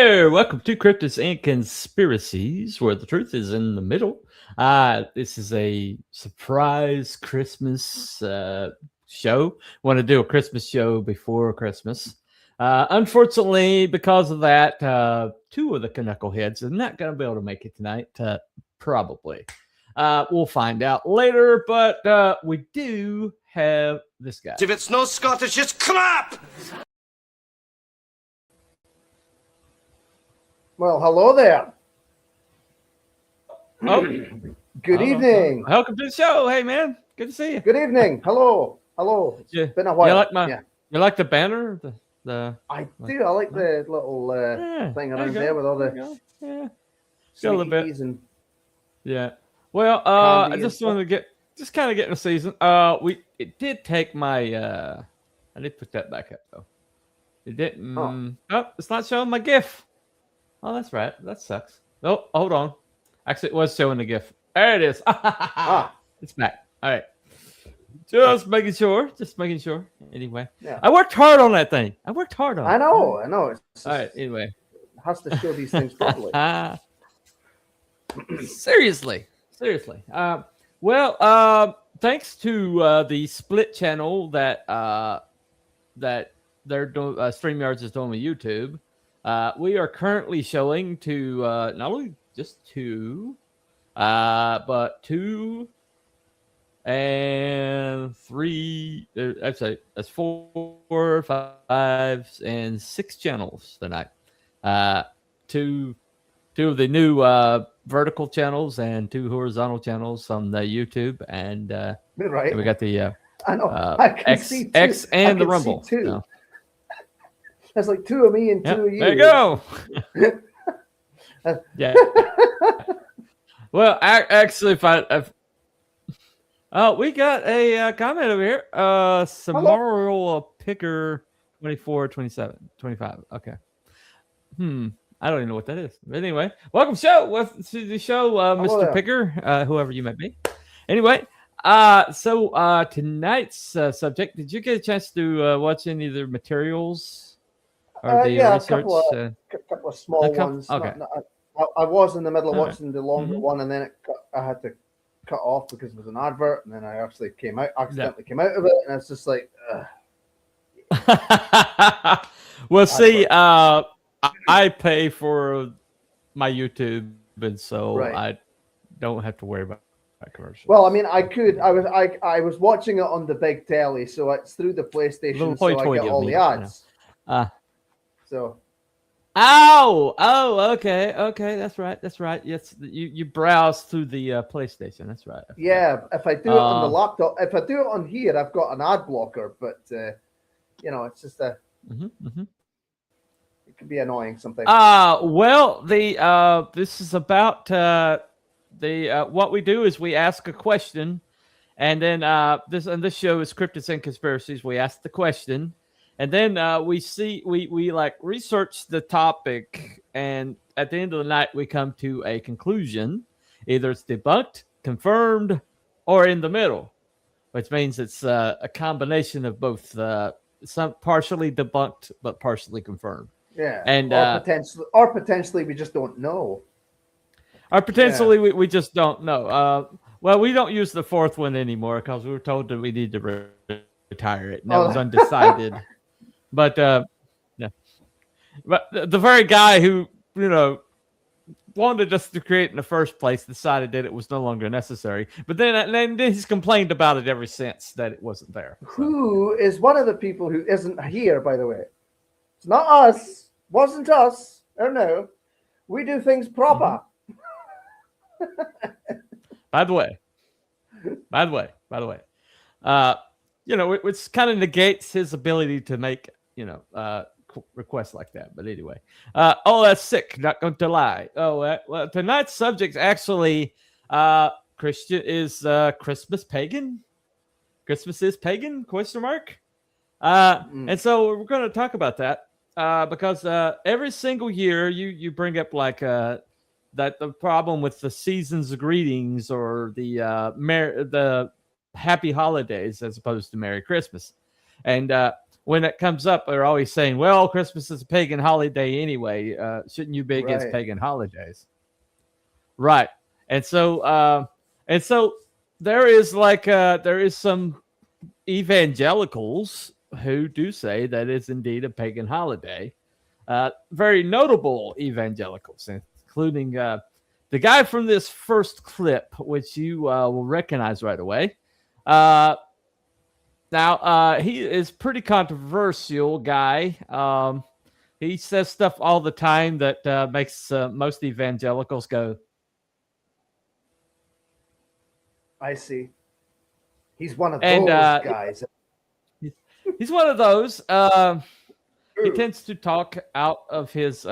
there. Welcome to Cryptids and Conspiracies, where the truth is in the middle. This is a surprise Christmas show. Want to do a Christmas show before Christmas. Unfortunately, because of that, two of the knuckleheads are not going to be able to make it tonight. Probably. We'll find out later, but we do have this guy. If it's no Scottish, it's crap! Well, hello there. Oh, Good evening. welcome to the show. Hey, man, good to see you. Good evening. Hello. Hello. It's been a while. You like the banner? I do. I like the little thing around there with all the Still a bit. and Well, candy I and just stuff. wanted to get in the season. It did take my I did put that back up though. It didn't. Oh, it's not showing my GIF. Oh, that's right. That sucks. Oh, hold on. Actually, it was showing the GIF. There it is. It's back. All right. Just making sure. Anyway, I worked hard on that thing. I know. It's All right. Anyway, it has to show these things properly. Seriously. Thanks to the split channel that they're doing, StreamYards is doing with YouTube. We are currently showing to not only just two, but 2 and 3. Actually, that's 4, 5, and 6 channels tonight. Two of the new vertical channels and 2 horizontal channels on the YouTube, and Right. and we got the I know. I can see two. X and the I can Rumble. see two. So, There's like 2 of me and 2 of you. there you go. Yeah. Well, actually, we got a comment over here. Samara Picker 24, 27, 25. Okay. I don't even know what that is. But anyway, welcome to the show, Mr. there. Picker, whoever you might be. Anyway, so tonight's subject, did you get a chance to watch any of the materials? Or the yeah, research? a couple of small ones. Okay. I was in the middle of All right. watching the longer one, and then I had to cut off because it was an advert, and then I actually accidentally came out of it, and it's just like, Well, see, I pay for my YouTube, and so Right. I don't have to worry about commercials. well, I mean, I was watching it on the big telly, so it's through the PlayStation, Little so I hoity-toity get all of the me, ads. So Okay, that's right. Yes, you browse through the PlayStation. That's right. yeah, if I do it on the laptop, if I do it on here, I've got an ad blocker, but it's just it can be annoying sometimes. Well, this is about what we do is we ask a question, and then this show is Cryptids and Conspiracies. We ask the question, and then we like research the topic, and at the end of the night we come to a conclusion. Either it's debunked, confirmed, or in the middle, which means it's a combination of both. Some partially debunked but partially confirmed. Yeah, and or potentially we just don't know. Or potentially we just don't know. Well, we don't use the fourth one anymore because we were told that we need to retire it, and that was undecided. But but the very guy who wanted us to create in the first place decided that it was no longer necessary. But then he's complained about it ever since that it wasn't there. So. Who is one of the people who isn't here, by the way? It's not us. Wasn't us. Oh no. We do things proper. By the way, which kind of negates his ability to make, requests like that. But anyway, that's sick. Not going to lie. Well, tonight's subject actually, Christian is Christmas pagan. Christmas is pagan? ? And so we're going to talk about that because every single year you bring up like that the problem with the season's greetings or the happy holidays as opposed to Merry Christmas. And when it comes up, they're always saying, "Well, Christmas is a pagan holiday anyway. Shouldn't you be against Right. pagan holidays?" Right. And so there is there is some evangelicals who do say that it's indeed a pagan holiday. Very notable evangelicals, including the guy from this first clip, which you will recognize right away. Now, he is pretty controversial guy. He says stuff all the time that makes most evangelicals go, I see. He's one of and those guys. he's one of those. He Ooh. tends to talk out of his,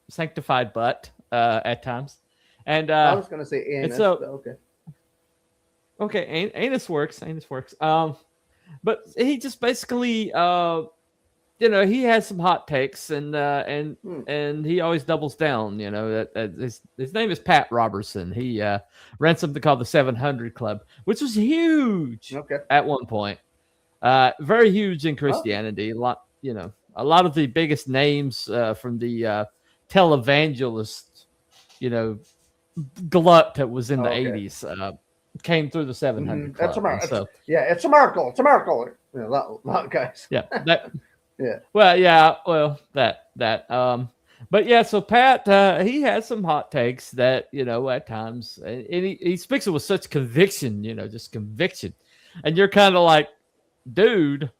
sanctified butt at times. And I was going to say anus, so- but okay. okay, anus works. Anus works. But he just basically, he has some hot takes, and he always doubles down. That his name is Pat Robertson. He ran something called the 700 Club, which was huge Okay. at one point. Very huge in Christianity. A lot of the biggest names from the televangelist, glut that was in the Okay. 80s came through the 700 Club. That's a miracle. So, Yeah, it's a miracle. It's a miracle. A lot of guys. yeah, that. Yeah. Well, yeah, that. But yeah, so Pat, he has some hot takes that at times, and he speaks it with such conviction, just conviction, and you're kind of like, dude,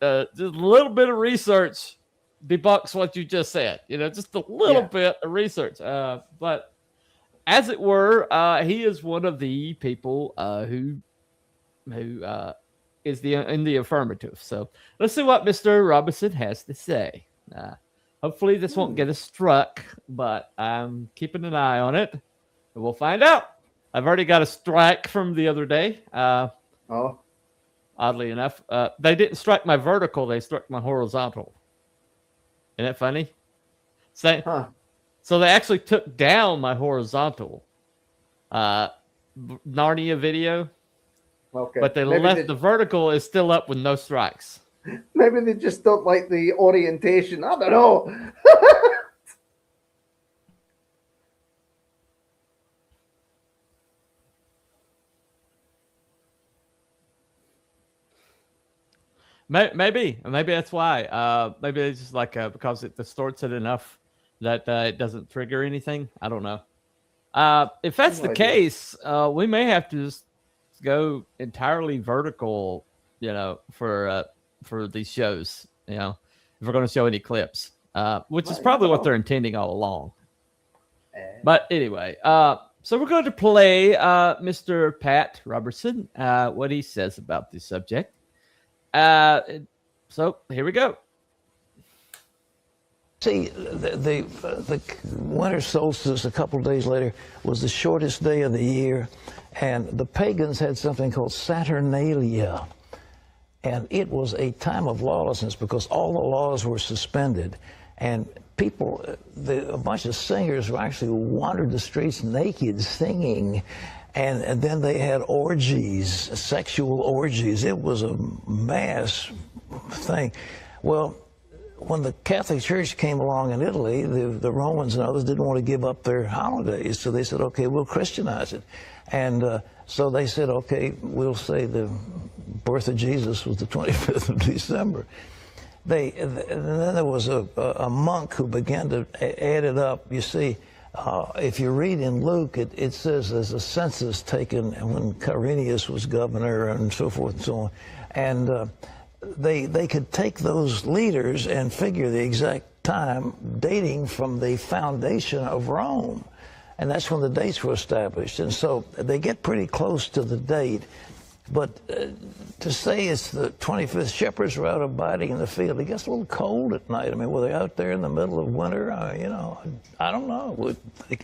just a little bit of research debunks what you just said. Just a little bit of research. But as it were, he is one of the people who is in the affirmative. So let's see what Mr. Robinson has to say. Hopefully this won't get us struck, but I'm keeping an eye on it, and we'll find out. I've already got a strike from the other day. Oddly enough, they didn't strike my vertical; they struck my horizontal. Isn't that funny? So they actually took down my horizontal Narnia video. Okay. But the vertical is still up with no strikes. Maybe they just don't like the orientation. I don't know. Maybe that's why. Maybe it's just because it distorts it enough that it doesn't trigger anything. I don't know. If that's the case, we may have to just go entirely vertical, for these shows, if we're going to show any clips, which is probably what they're intending all along. But anyway, so we're going to play Mr. Pat Robertson, what he says about this subject. So here we go. See, the winter solstice a couple of days later was the shortest day of the year, and the pagans had something called Saturnalia. And it was a time of lawlessness because all the laws were suspended. And people, a bunch of singers actually wandered the streets naked singing. And then they had orgies, sexual orgies. It was a mass thing. Well, when the Catholic Church came along in Italy, the Romans and others didn't want to give up their holidays. So they said, okay, we'll Christianize it. And so they said, okay, we'll say the birth of Jesus was the 25th of December. And then there was a monk who began to add it up. You see, if you read in Luke, it says there's a census taken when Quirinius was governor and so forth and so on. And they could take those leaders and figure the exact time dating from the foundation of Rome. And that's when the dates were established. And so they get pretty close to the date. But to say it's the 25th, shepherds were out abiding in the field. It gets a little cold at night. I mean, were they out there in the middle of winter? I don't know.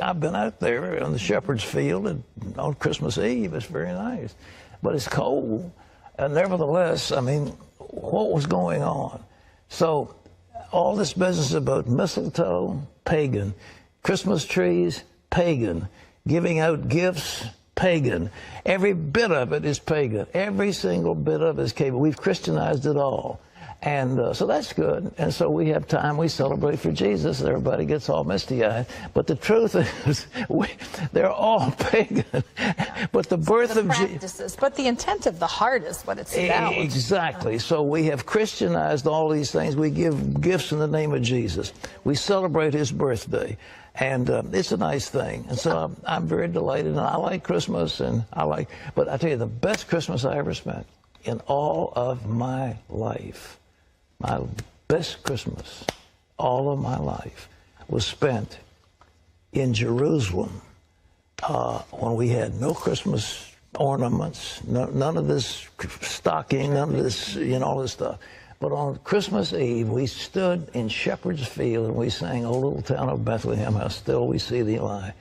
I've been out there on the shepherd's field on Christmas Eve. It's very nice. But it's cold. And nevertheless, I mean, what was going on? So all this business about mistletoe, pagan. Christmas trees, pagan. Giving out gifts, pagan. Every bit of it is pagan. Every single bit of it is pagan. We've Christianized it all. And so that's good. And so we have time, we celebrate for Jesus. Everybody gets all misty-eyed. But the truth is, they're all pagan. But the birth of Jesus. But the intent of the heart is what it's about. Exactly. So we have Christianized all these things. We give gifts in the name of Jesus. We celebrate his birthday. And it's a nice thing. And so I'm very delighted. And I like Christmas. But I tell you, the best Christmas I ever spent in all of my life, my best Christmas, all of my life, was spent in Jerusalem when we had no Christmas ornaments, none of this stocking, none of this, all this stuff. But on Christmas Eve, we stood in Shepherd's Field and we sang, "O little town of Bethlehem, how still we see thee lie."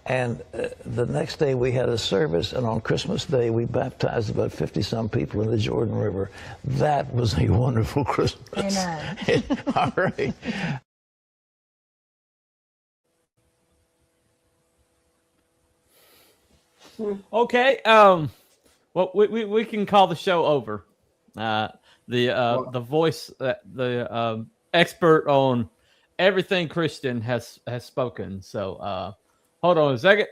And the next day we had a service, and on Christmas Day we baptized about 50-some people in the Jordan River. That was a wonderful Christmas. Amen. All right. Okay. Well, we can call the show over. The voice, the expert on everything Christian has spoken. So hold on a second.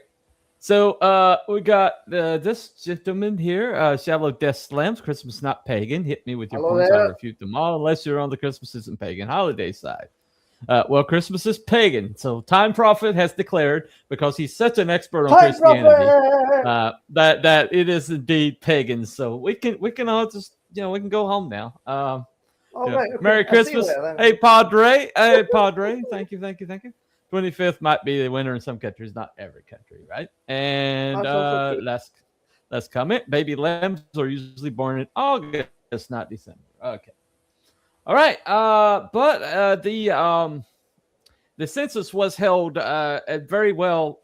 So we got this gentleman here, Shallow Death Slams. Christmas not pagan. Hit me with your Hello points. there. I refute them all, unless you're on the Christmas isn't pagan holiday side. Well, Christmas is pagan. So Time Prophet has declared, because he's such an expert on Time Christianity, Prophet! that it is indeed pagan. So we can all just we can go home now. Oh, right, okay. Merry I'll see you Christmas. there, then. Hey, Padre. Hey, Padre. Thank you. 25th might be the winter in some countries, not every country, right? And That's also true. let's comment. Baby lambs are usually born in August, not December. Okay. All right. But the census was held at a very well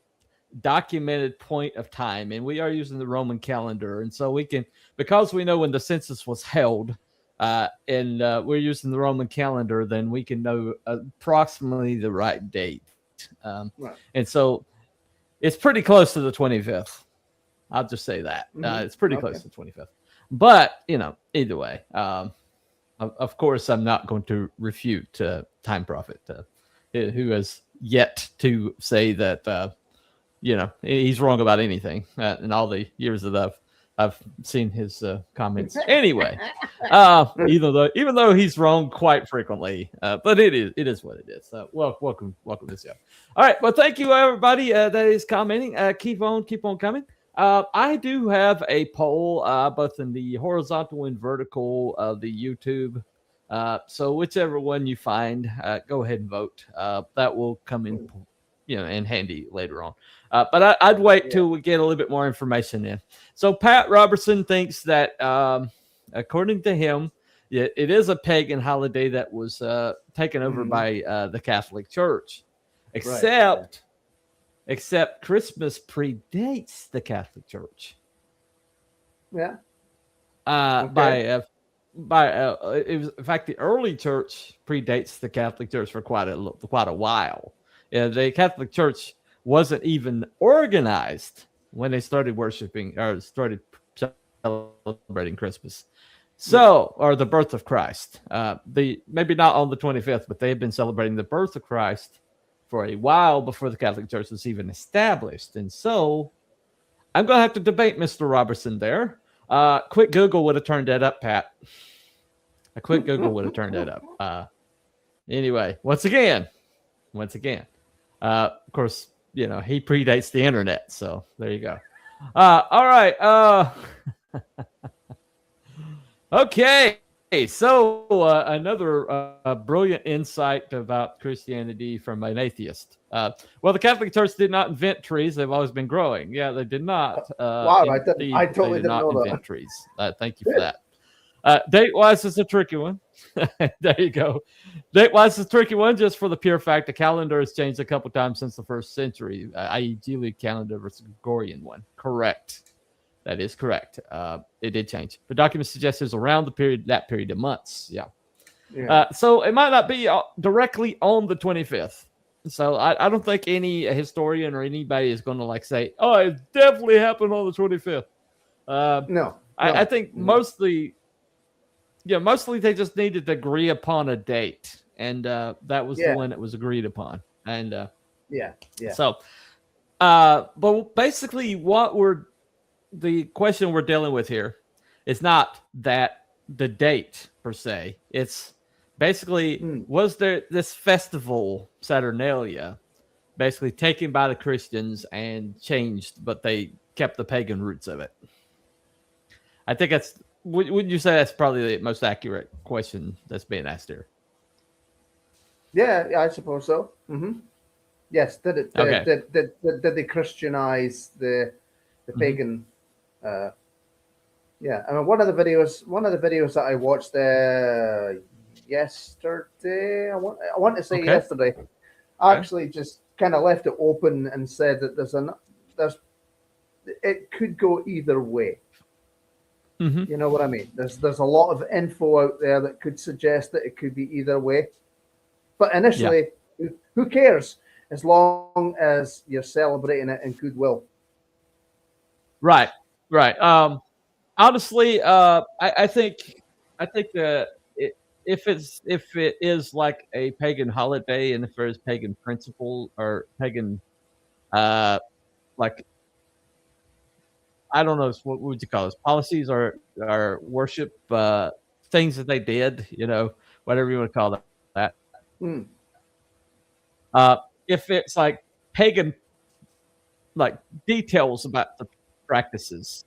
documented point of time, and we are using the Roman calendar, and so we can, because we know when the census was held, and we're using the Roman calendar, then we can know approximately the right date. Right. And so it's pretty close to the 25th. I'll just say that. It's pretty Okay. close to the 25th. But, either way, of course, I'm not going to refute Time Prophet, who has yet to say that, he's wrong about anything in all the years that I've seen his comments. Anyway, even though he's wrong quite frequently, but it is what it is. Welcome to the show. All right, well, thank you everybody that is commenting. Keep on coming. I do have a poll both in the horizontal and vertical of the YouTube. So whichever one you find, go ahead and vote. That will come in, in handy later on. But I'd wait till we get a little bit more information in. So Pat Robertson thinks that, according to him, it is a pagan holiday that was taken over by the Catholic Church, except Christmas predates the Catholic Church. Yeah. Okay. It was, in fact, the early church predates the Catholic Church for quite a while. The Catholic Church wasn't even organized when they started worshiping or started celebrating Christmas. So, or the birth of Christ. Maybe not on the 25th, but they had been celebrating the birth of Christ for a while before the Catholic Church was even established. And so I'm going to have to debate Mr. Robertson there. Quick Google would have turned that up, Pat. A quick Google would have turned that up. Anyway, once again, of course, he predates the internet. So there you go. All right. Okay. So another brilliant insight about Christianity from an atheist. Well, the Catholic Church did not invent trees. They've always been growing. Yeah, they did not. Wow, I totally didn't know that. Invent trees. Thank you for that. Date-wise is a tricky one. There you go. Date-wise is a tricky one, just for the pure fact the calendar has changed a couple times since the first century, i.e. Julian calendar versus Gregorian one. Correct. That is correct. It did change. The document suggests it's around that period of months. Yeah. So it might not be directly on the 25th. So I don't think any historian or anybody is going to like say, "Oh, it definitely happened on the 25th." No, I think mostly they just needed to agree upon a date, and that was the one that was agreed upon. And yeah. so, but basically, the question we're dealing with here is not that the date per se. It's basically was there this festival Saturnalia basically taken by the Christians and changed, but they kept the pagan roots of it. I think that's. Wouldn't you say that's probably the most accurate question that's being asked here? Yeah, I suppose so. Yes, did they Christianize the pagan? Yeah, I mean one of the videos that I watched yesterday. I want to say yesterday. Actually, just kind of left it open and said that it could go either way. You know what I mean? There's a lot of info out there that could suggest that it could be either way. But initially, who cares? As long as you're celebrating it in goodwill. Right. Honestly, I think that if it is like a pagan holiday, and if there's pagan principle or pagan, like I don't know, what would you call this? Policies or worship things that they did, whatever you want to call that. If it's like pagan, like details about the practices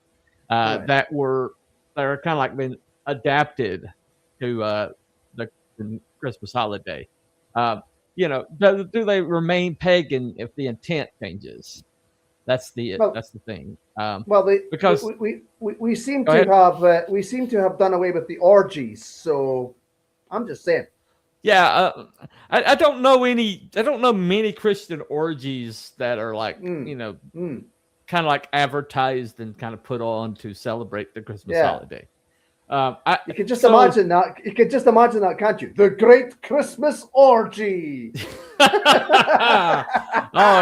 that are kind of like been adapted to the Christmas holiday, do they remain pagan if the intent changes? That's the thing. Because we seem to have done away with the orgies. So I'm just saying. Yeah, I don't know many Christian orgies that are like kind of like advertised and kind of put on to celebrate the Christmas holiday. You can just imagine that. You can just imagine that, can't you? The Great Christmas Orgy. Oh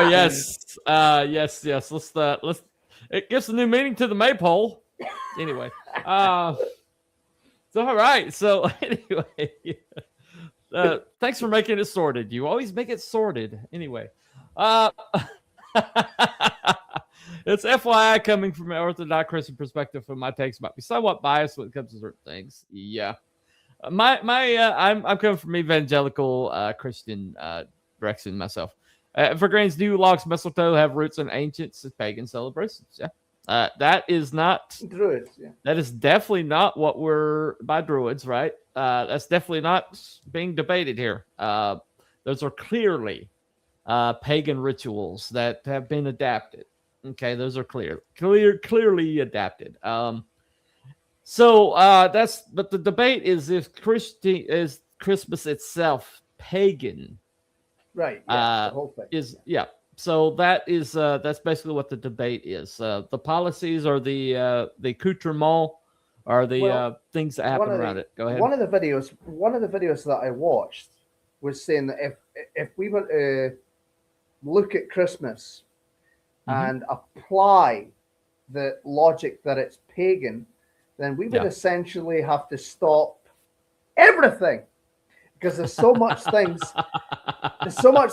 yes, yes. Let's. It gives a new meaning to the maypole. Anyway, so all right. So anyway, thanks for making it sorted. You always make it sorted. Anyway, it's FYI coming from an Orthodox Christian perspective. From my takes might be somewhat biased when it comes to certain things. Yeah, I'm coming from evangelical Christian direction myself. Evergreens, new logs, mistletoe have roots in ancient pagan celebrations. Yeah, that is not Druids. Yeah, that is definitely not what we're by Druids, right? That's definitely not being debated here. Those are clearly pagan rituals that have been adapted. Okay, those are clearly adapted. So but the debate is if Christmas itself pagan. Right. Yeah, the whole thing. So that's basically what the debate is. The policies or the accoutrement are the things that happen around it. Go ahead. One of the videos that I watched was saying that if we were to look at Christmas and apply the logic that it's pagan, then we would essentially have to stop everything. Because there's so much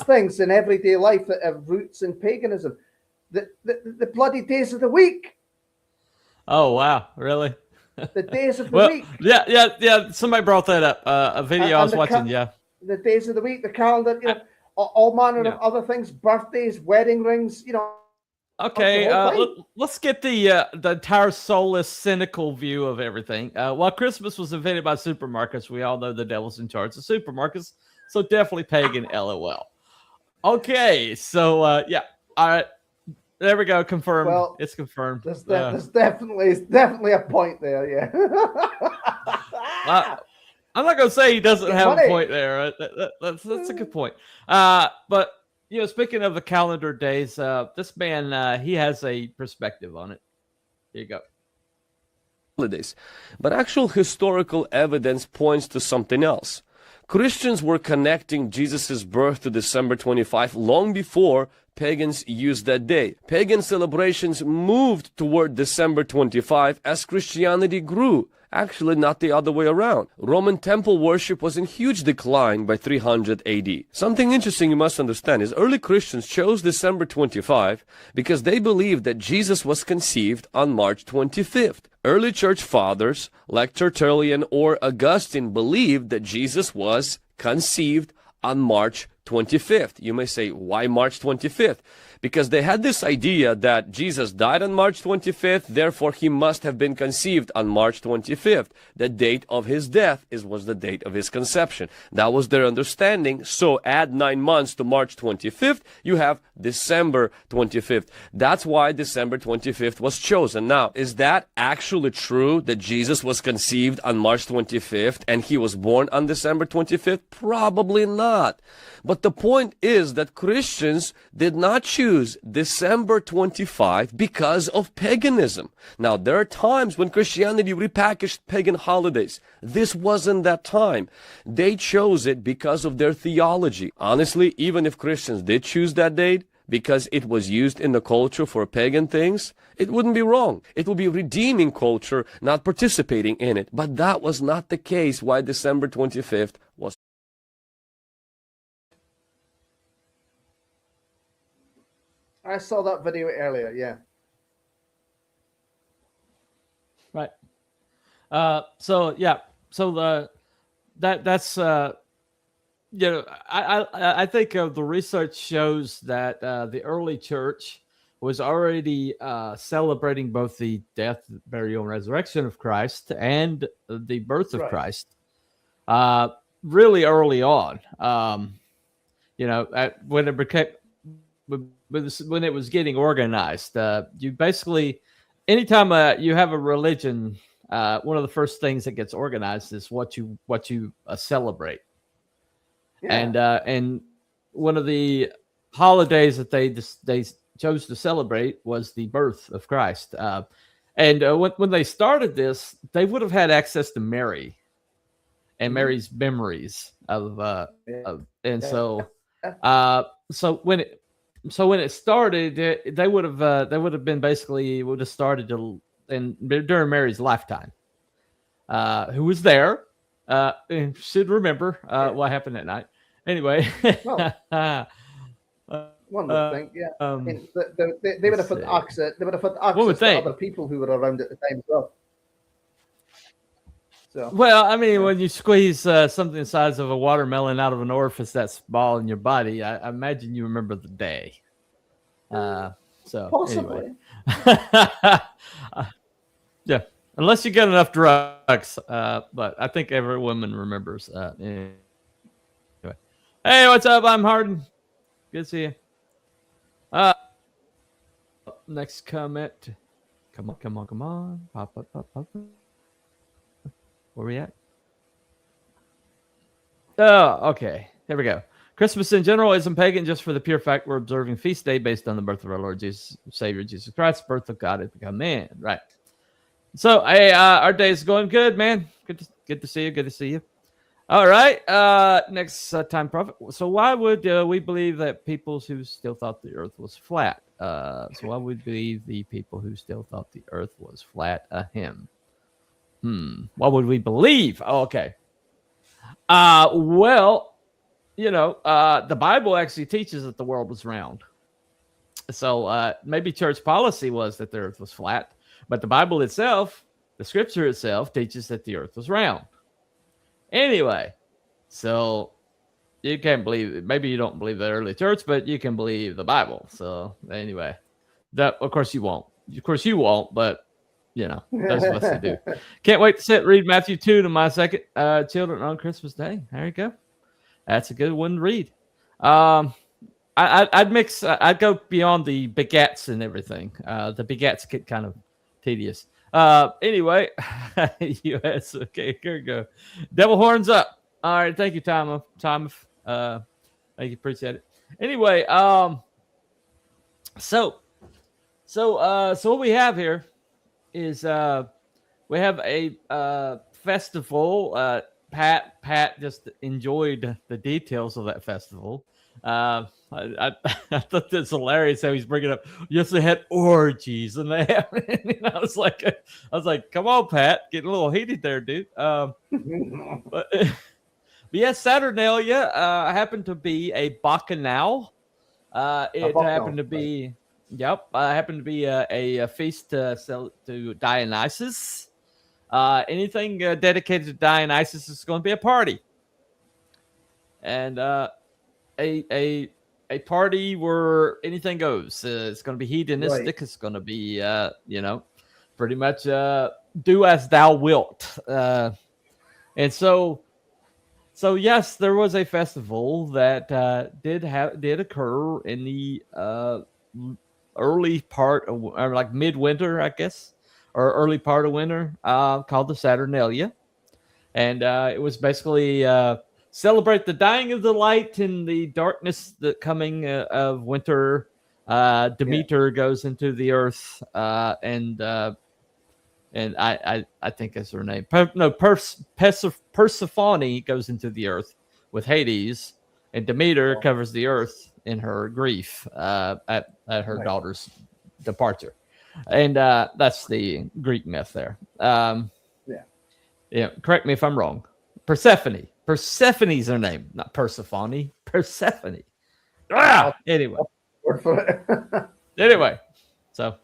things in everyday life that have roots in paganism. The bloody days of the week. Oh wow, really? The days of the week. Yeah. Somebody brought that up. A video I was watching. The days of the week, the calendar, all manner of other things, birthdays, wedding rings. Okay, let's get the entire soulless, cynical view of everything. While Christmas was invented by supermarkets, we all know the devil's in charge of supermarkets, so definitely pagan. LOL. Okay, so all right, there we go. Confirmed. Well, it's confirmed. There's definitely a point there. Yeah. I'm not gonna say he doesn't have a point there. That's a good point. But. Speaking of the calendar days, this man, he has a perspective on it. Here you go. Holidays. But actual historical evidence points to something else. Christians were connecting Jesus' birth to December 25 long before pagans used that day. Pagan celebrations moved toward December 25 as Christianity grew. Actually, not the other way around. Roman temple worship was in huge decline by 300 AD. Something interesting you must understand is early Christians chose December 25 because they believed that Jesus was conceived on March 25th. Early church fathers like Tertullian or Augustine believed that Jesus was conceived on March 25th. You may say, why March 25th? Because they had this idea that Jesus died on March 25th, therefore he must have been conceived on March 25th. The date of his death was the date of his conception. That was their understanding. So add 9 months to March 25th, you have December 25th. That's why December 25th was chosen. Now, is that actually true that Jesus was conceived on March 25th and he was born on December 25th? Probably not. But the point is that Christians did not choose December 25 because of paganism. Now, there are times when Christianity repackaged pagan holidays. This wasn't that time. They chose it because of their theology. Honestly, even if Christians did choose that date, because it was used in the culture for pagan things, it wouldn't be wrong. It would be redeeming culture, not participating in it. But that was not the case why December 25th was. I saw that video earlier, yeah. Right. That's I think the research shows that the early church was already celebrating both the death, burial, and resurrection of Christ and the birth of Christ really early on. When it became when it was getting organized, you basically, anytime you have a religion, one of the first things that gets organized is what you celebrate. Yeah. And one of the holidays that they chose to celebrate was the birth of Christ. When they started this, they would have had access to Mary and Mary's memories so when it started, they would have been basically would have started during Mary's lifetime. Who was there? And should remember what happened that night. Anyway, one would think, yeah. They would have had access. They would have had access to other people who were around at the time as well. So. Well, I mean, when you squeeze something the size of a watermelon out of an orifice that small in your body, I imagine you remember the day. Possibly. Anyway. Yeah, unless you get enough drugs. But I think every woman remembers. Anyway. Hey, what's up? I'm Harden. Good to see you. Next comment. Come on. Pop. Where we at? Oh, okay. There we go. Christmas in general isn't pagan just for the pure fact we're observing feast day based on the birth of our Lord Jesus, Savior Jesus Christ, birth of God had become man. Right. So, hey, our day is going good, man. Good to see you. Good to see you. All right. Next time prophet. So why would we believe that people who still thought the earth was flat? So why would we believe the people who still thought the earth was flat? What would we believe? Oh, okay. Well, the Bible actually teaches that the world was round. So maybe church policy was that the earth was flat, but the Bible itself, the scripture itself, teaches that the earth was round. Anyway, so you can't believe it. Maybe you don't believe the early church, but you can believe the Bible. So anyway, that of course you won't. Of course you won't, but those of us who do. Can't wait to read Matthew 2 to my second children on Christmas Day. There you go. That's a good one to read. I'd go beyond the begats and everything. The begats get kind of tedious. Anyway, US. Okay, here we go. Devil horns up. All right, thank you, Thomas. Thank you, appreciate it. Anyway, so what we have here is we have a festival Pat just enjoyed the details of that festival. I thought that's hilarious how he's bringing up. Yes, they had orgies, and they have. I was like, come on, Pat, getting a little heated there, dude. But yes, Saturnalia happened to be a bacchanal. It happened to be, happened to be a feast to Dionysus. Anything dedicated to Dionysus is going to be a party, and a party where anything goes. It's going to be hedonistic. Right. It's going to be, pretty much do as thou wilt. And so yes, there was a festival that did occur in the early part of, or like midwinter, I guess, or early part of winter, called the Saturnalia, and it was basically celebrate the dying of the light and the darkness, the coming of winter. Demeter goes into the earth, and I think that's her name. Persephone goes into the earth with Hades, and Demeter covers the earth in her grief at her daughter's departure. And that's the Greek myth there. Yeah. Correct me if I'm wrong. Persephone. Persephone's her name, not Persephone. Persephone. Anyway. Anyway, so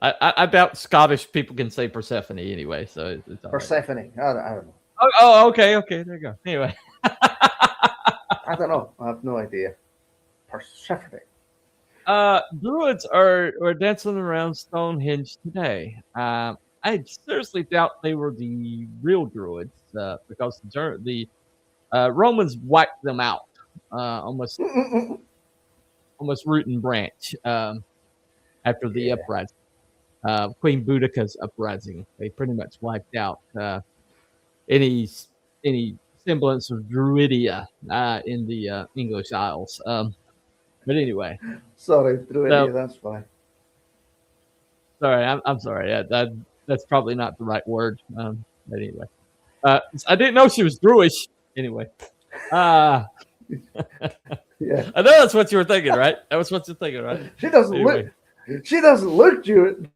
I doubt Scottish people can say Persephone anyway. So it's Persephone. Right. I don't know. Oh, okay. There you go. Anyway, I don't know. I have no idea. Persephone. Druids are dancing around Stonehenge today. I seriously doubt they were the real Druids because the Romans wiped them out almost root and branch after the uprising, Queen Boudica's uprising. They pretty much wiped out any semblance of Druidia in the English Isles. But anyway, sorry, Druidia, that's fine. Sorry, I'm sorry. That's probably not the right word. But anyway, I didn't know she was Druish. Anyway, yeah, I know that's what you were thinking, right? That was what you're thinking, right? She doesn't look Druid.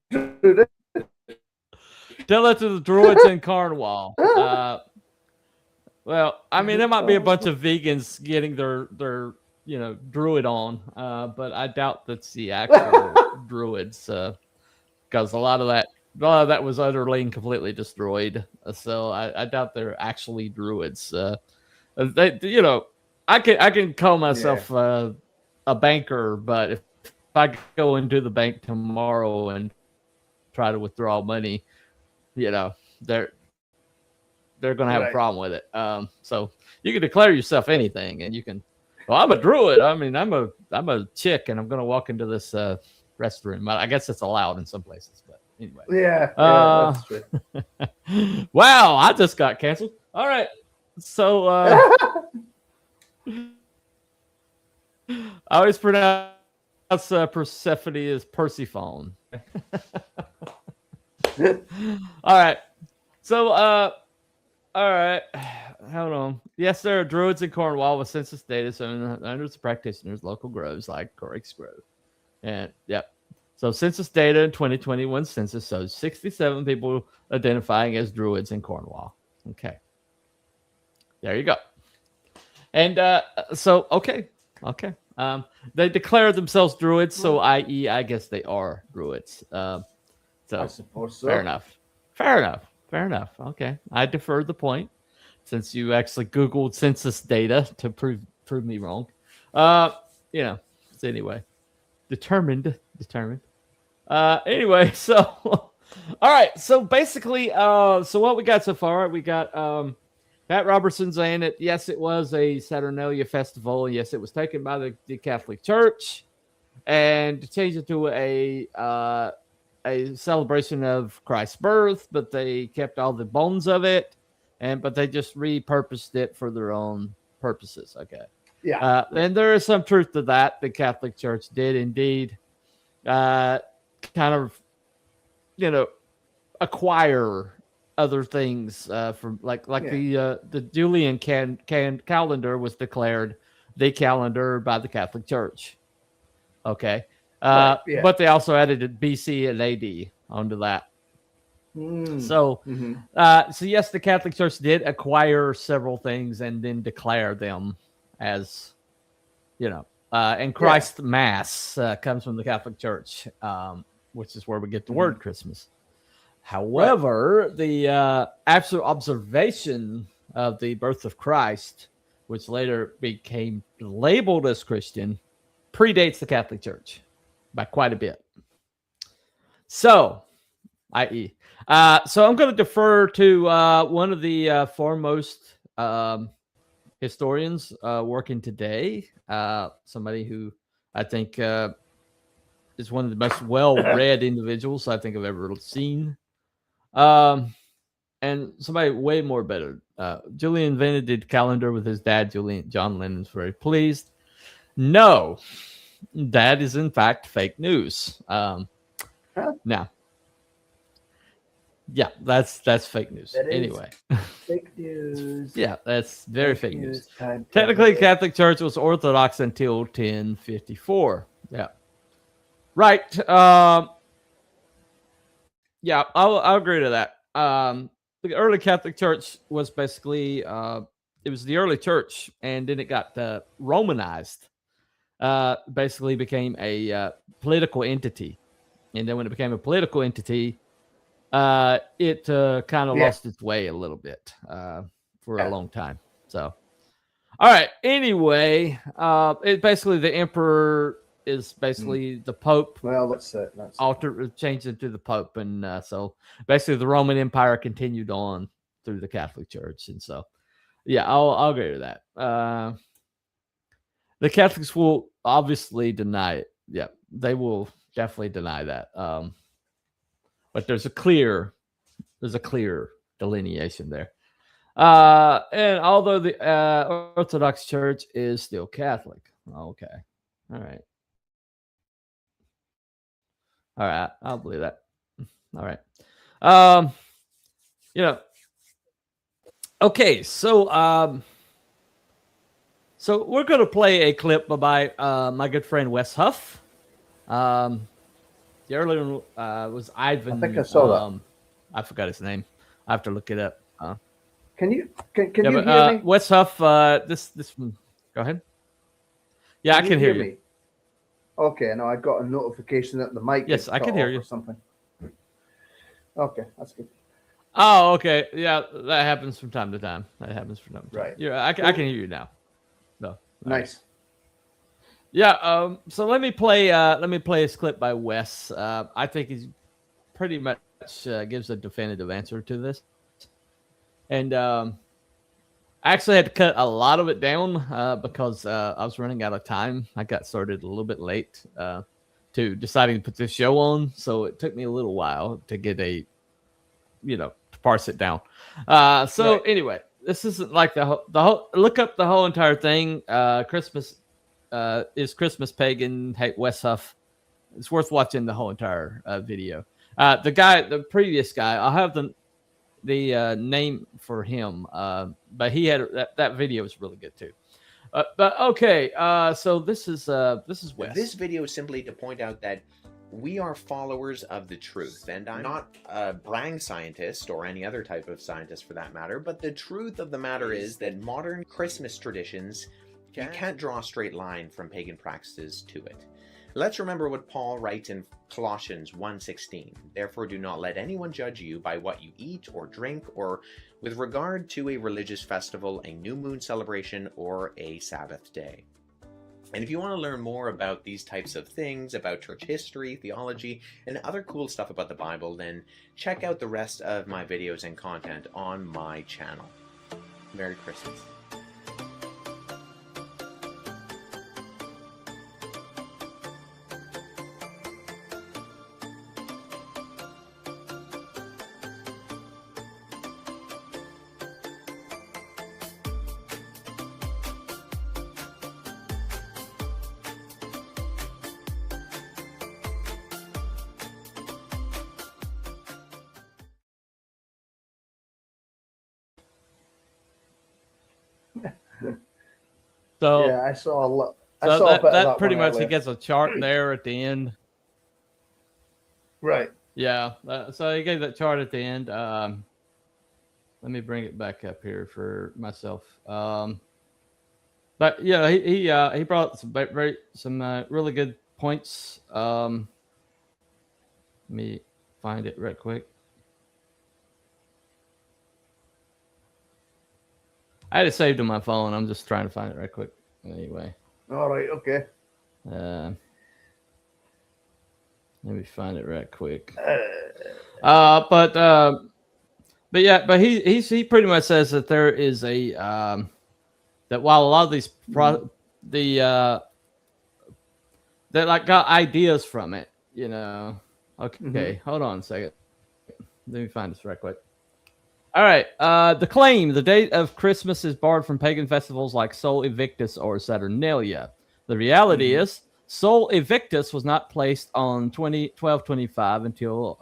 Tell that to the Druids in Cornwall. Well, I mean, there might be a bunch of vegans getting their Druid on, but I doubt that's the actual Druids, because a lot of that was utterly and completely destroyed. So I doubt they're actually Druids. I can call myself a banker, but if I go into the bank tomorrow and try to withdraw money, they're going to have a problem with it. So you can declare yourself anything, and you can. Well, I'm a Druid. I mean, I'm a chick, and I'm going to walk into this restroom. I guess it's allowed in some places, but anyway. Yeah, that's true. Wow, I just got canceled. All right, so I always pronounce Persephone as Persephone. All right, so all right, hold on. Yes, there are Druids in Cornwall with census data, so hundreds of practitioners, local groves like Corix Grove. And yep. So census data in 2021 census shows 67 people identifying as Druids in Cornwall. Okay. There you go. And okay. They declare themselves Druids, so i.e., I guess they are Druids. So I suppose so. Fair enough. Okay. I defer the point since you actually Googled census data to prove me wrong. So anyway. Determined. Anyway, so all right. So basically, so what we got so far, we got Pat Robertson saying that yes, it was a Saturnalia festival. Yes, it was taken by the Catholic Church, and to change it to a celebration of Christ's birth, but they kept all the bones of it, but they just repurposed it for their own purposes. Okay. Yeah. And there is some truth to that. The Catholic Church did indeed kind of, acquire other things from like Yeah. the Julian calendar was declared the calendar by the Catholic Church. Okay, Right, yeah. but they also added BC and AD onto that. Mm. So, Mm-hmm. so yes, the Catholic Church did acquire several things and then declare them as, and Christ Mass comes from the Catholic Church, which is where we get the word Christmas. However, the actual observation of the birth of Christ, which later became labeled as Christian, predates the Catholic Church by quite a bit. So, i.e., so I'm going to defer to one of the foremost historians working today, somebody who I think is one of the most well-read individuals I think I've ever seen. And somebody way more better. Julian invented the calendar with his dad, John Lennon's very pleased. No, that is in fact fake news. Now, yeah, that's fake news. Anyway, fake news. Yeah, that's very fake news. Technically, Catholic Church was Orthodox until 1054. Yeah, right. Yeah, I'll agree to that. The early Catholic Church was basically it was the early church, and then it got Romanized. Basically became a political entity, and then when it became a political entity, it kind of lost its way a little bit for a long time. So, all right. Anyway, it basically the emperor is basically the Pope. Well, that's it. Changed into the Pope, and so basically the Roman Empire continued on through the Catholic Church, and so yeah, I'll agree with that. The Catholics will obviously deny it. Yeah, they will definitely deny that. But there's a clear delineation there. And although the Orthodox Church is still Catholic, okay, all right. All right, I'll believe that. All right. Okay, so so we're going to play a clip by my good friend Wes Huff. The earlier one was Ivan. I think I saw that. I forgot his name. I have to look it up. Can you hear me? Wes Huff, this one. Go ahead. Yeah, I can hear you. Me? Okay, no, I got a notification that the mic. Yes, I can hear you. Or something. Okay, that's good. Oh, okay. Yeah, that happens from time to time. Right. Yeah, I can hear you now. No. Nice. Yeah. So let me play this clip by Wes. I think he's pretty much gives a definitive answer to this. And I actually had to cut a lot of it down because I was running out of time. I got started a little bit late to deciding to put this show on, so it took me a little while to get to parse it down. Anyway, this isn't like the whole. Look up the whole entire thing. Christmas is Christmas Pagan. Hey, Wes Huff. It's worth watching the whole entire video. The previous guy, I'll have the name for him, but he had that video was really good too. But okay, so this is Wes. This video is simply to point out that we are followers of the truth, and I'm not a brang scientist or any other type of scientist for that matter, but the truth of the matter is that modern Christmas traditions, you can't draw a straight line from pagan practices to it. Let's remember what Paul writes in Colossians 1:16. Therefore do not let anyone judge you by what you eat or drink, or with regard to a religious festival, a new moon celebration, or a Sabbath day. And if you want to learn more about these types of things, about church history, theology, and other cool stuff about the Bible, then check out the rest of my videos and content on my channel. Merry Christmas. So Yeah, I saw a lot. I so saw a bit of that that pretty one much he earlier. gets a chart there at the end. Right. Yeah. So he gave that chart at the end. Let me bring it back up here for myself. But yeah, he brought some really good points. Let me find it right quick. I had it saved on my phone. I'm just trying to find it right quick. Anyway, All right. Okay. let me find it right quick. But yeah, but he pretty much says that there is a that while a lot of these that like got ideas from it, you know. Okay, hold on a second. Let me find this right quick. All right. The claim: the date of Christmas is borrowed from pagan festivals like Sol Invictus or Saturnalia. The reality is, Sol Invictus was not placed on 1225 until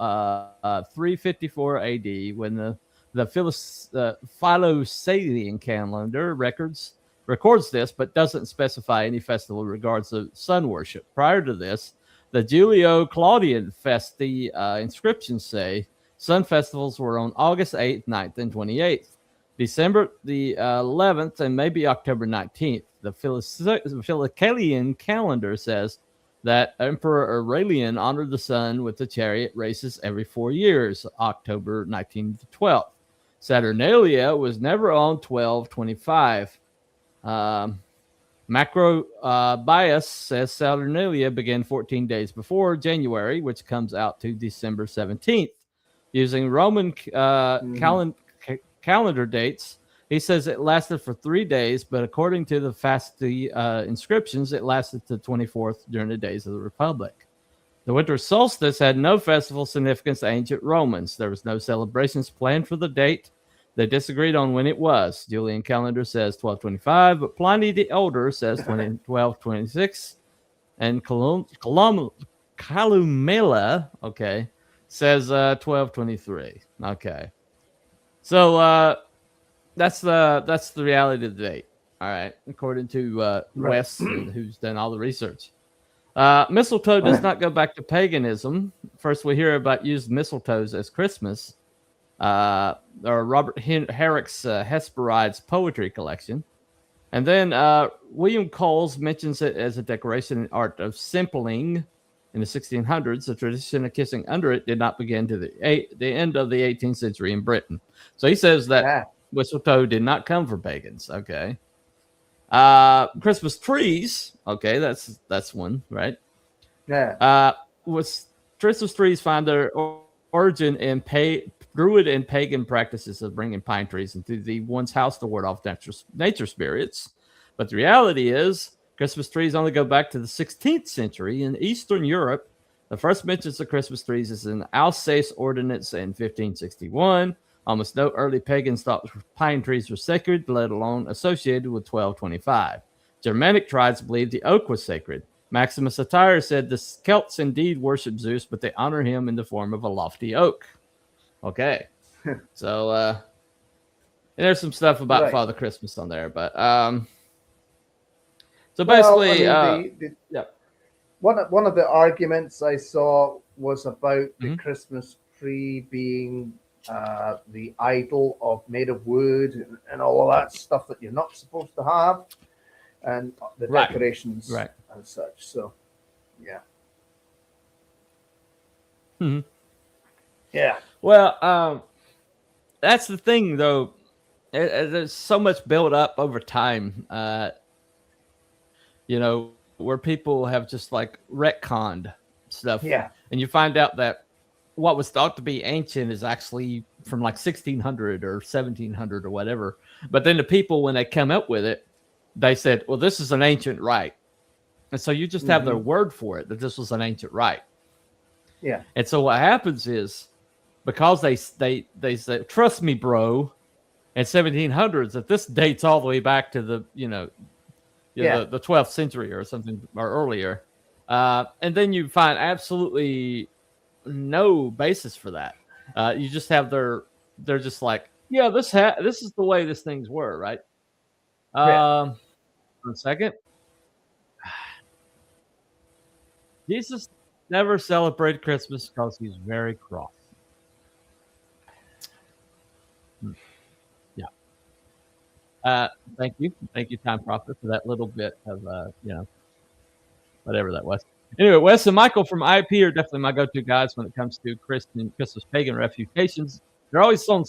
354 AD, when the Philosalian calendar records this, but doesn't specify any festival in regards to sun worship. Prior to this, the Julio-Claudian festi inscriptions say sun festivals were on August 8th, 9th, and 28th. December the 11th and maybe October 19th. The Philocalian calendar says that Emperor Aurelian honored the sun with the chariot races every 4 years, October 19th to 12th. Saturnalia was never on 1225. Macro Bias says Saturnalia began 14 days before January, which comes out to December 17th. Using Roman calendar dates, he says it lasted for 3 days, but according to the Fasti inscriptions, it lasted to the 24th during the days of the Republic. The winter solstice had no festival significance to ancient Romans. There was no celebrations planned for the date. They disagreed on when it was. Julian calendar says 1225, but Pliny the Elder says 1226, and Calumela, okay, says 1223. Okay, so that's the reality of the date. All right, according to Wes, who's done all the research. Mistletoe does not go back to paganism. First, we hear about used mistletoes as Christmas. Or Robert Herrick's Hesperides poetry collection. And then William Coles mentions it as a decoration in art of simpling in the 1600s. The tradition of kissing under it did not begin to the end of the 18th century in Britain. So he says that mistletoe did not come from pagans. Okay. Christmas trees. Okay, that's one, right? Yeah. Christmas trees find their origin in Druid and pagan practices of bringing pine trees into the one's house to ward off nature spirits. But the reality is, Christmas trees only go back to the 16th century. In Eastern Europe, the first mentions of Christmas trees is in Alsace Ordinance in 1561. Almost no early pagans thought pine trees were sacred, let alone associated with 1225. Germanic tribes believed the oak was sacred. Maximus Attier said the Celts indeed worship Zeus, but they honor him in the form of a lofty oak. Okay, so and there's some stuff about Father Christmas on there, but so basically, yeah. One of the arguments I saw was about the Christmas tree being the idol made of wood and all of that stuff that you're not supposed to have, and the decorations and such. So, yeah. Yeah. Well, that's the thing, though. There's so much built up over time, where people have just like retconned stuff. Yeah. And you find out that what was thought to be ancient is actually from like 1600 or 1700 or whatever. But then the people, when they come up with it, they said, well, this is an ancient rite. And so you just have their word for it, that this was an ancient rite. Yeah. And so what happens is, because they say, trust me, bro, in 1700s, that this dates all the way back to the 12th century or something, or earlier. And then you find absolutely no basis for that. You just have they're just like, yeah, this is the way these things were, right? One second. Jesus never celebrated Christmas because he's very cross. Yeah. Thank you, Time Prophet, for that little bit of whatever that was. Anyway, Wes and Michael from IP are definitely my go-to guys when it comes to Christmas pagan refutations. They're always so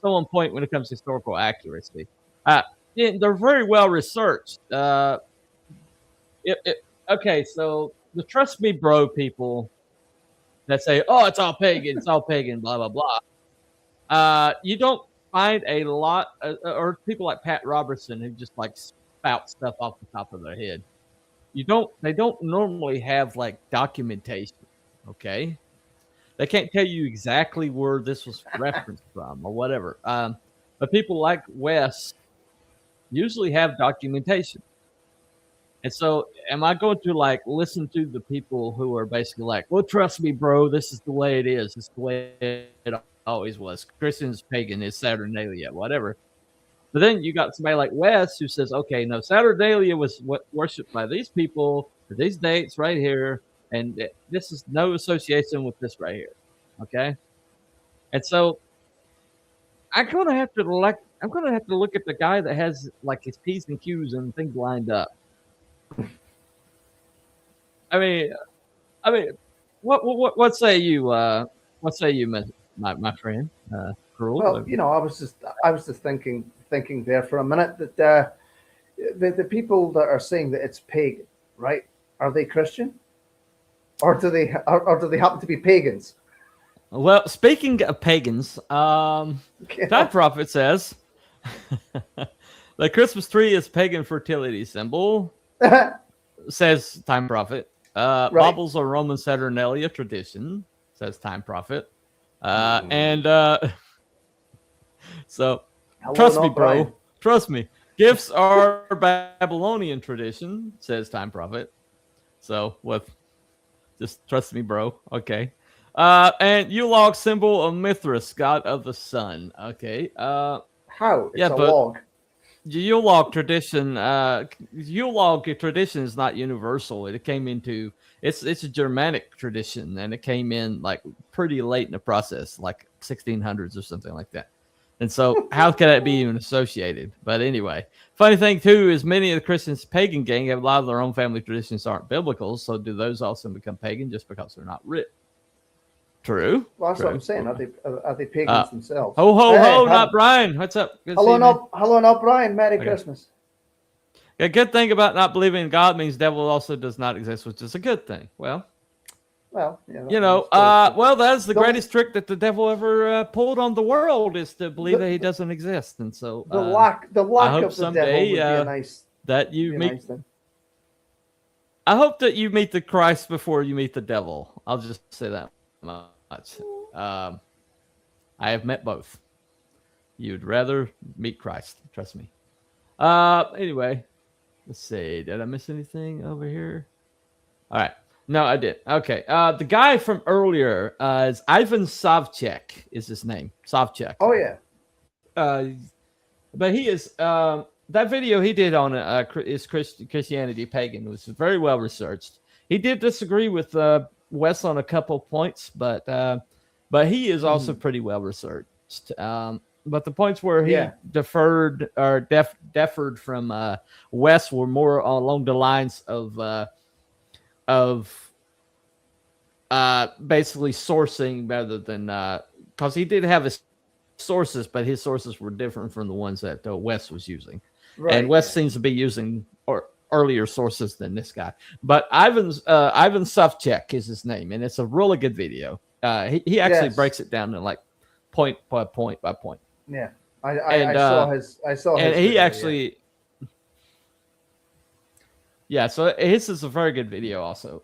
on point when it comes to historical accuracy. They're very well researched. Okay, so the trust me, bro, people that say, "Oh, it's all pagan, blah blah blah." You don't find a lot, or people like Pat Robertson who just like spout stuff off the top of their head. They don't normally have like documentation. Okay, they can't tell you exactly where this was referenced from or whatever. But people like Wes usually have documentation. And so, am I going to like listen to the people who are basically like, "Well, trust me, bro, this is the way it is. This is the way it always was. Christian's pagan, is Saturnalia, whatever." But then you got somebody like Wes who says, "Okay, no, Saturnalia was worshipped by these people for these dates right here, and this is no association with this right here." Okay, and so I'm gonna have to look at the guy that has like his P's and Q's and things lined up. I mean, what say you? What say you, my friend? Cruel. Well, I was just thinking there for a minute that the people that are saying that it's pagan, right? Are they Christian, or do they happen to be pagans? Well, speaking of pagans, Time Prophet says the Christmas tree is pagan fertility symbol. Says Time Prophet. Right. Baubles are Roman Saturnalia tradition. Says Time Prophet. So trust me, bro. Brian. Trust me. Gifts are Babylonian tradition. Says Time Prophet. So just trust me, bro. Okay. And Yule-log symbol of Mithras, god of the sun. Okay. How? It's a but log. Yule-log tradition. Yule-log tradition is not universal. It's a Germanic tradition, and it came in like pretty late in the process, like 1600s or something like that. And so, how can that be even associated? But anyway, funny thing too is many of the Christians' pagan gang have a lot of their own family traditions aren't biblical. So, do those also become pagan just because they're not written? True. Well, that's what I'm saying. Are they pagans themselves? Ho, not Brian. What's up? Hello, not Brian. Merry Christmas. A good thing about not believing in God means devil also does not exist, which is a good thing. Well, that's the greatest trick that the devil ever pulled on the world is to believe that he doesn't exist. And so the lack of the someday, devil would be a nice that you meet. Nice thing. I hope that you meet the Christ before you meet the devil. I'll just say that much. I have met both. You'd rather meet Christ, trust me. Anyway, let's see. Did I miss anything over here? All right. No, I did. Okay. The guy from earlier is Ivan Savchek is his name. Savchek. Oh yeah. But he is that video he did on is Christianity Pagan was very well researched. He did disagree with Wes on a couple points, but he is also pretty well researched. But the points where he deferred or deferred from Wes were more along the lines of basically sourcing rather than because he did have his sources, but his sources were different from the ones that Wes was using. Right. And Wes seems to be using earlier sources than this guy. But Ivan Savchek is his name, and it's a really good video. He actually breaks it down to like point by point by point. Yeah, I saw his. And he actually. Yeah, so his is a very good video also.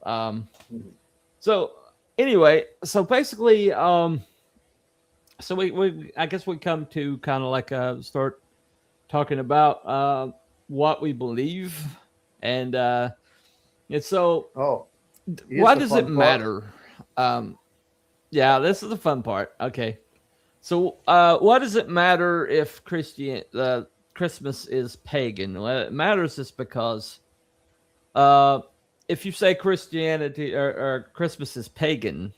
So anyway, so basically, so we I guess we come to kind of like start talking about what we believe, and so why does it matter? Yeah, this is the fun part. Okay, so what does it matter if Christmas is pagan? Well, it matters is because if you say Christianity or Christmas is pagan,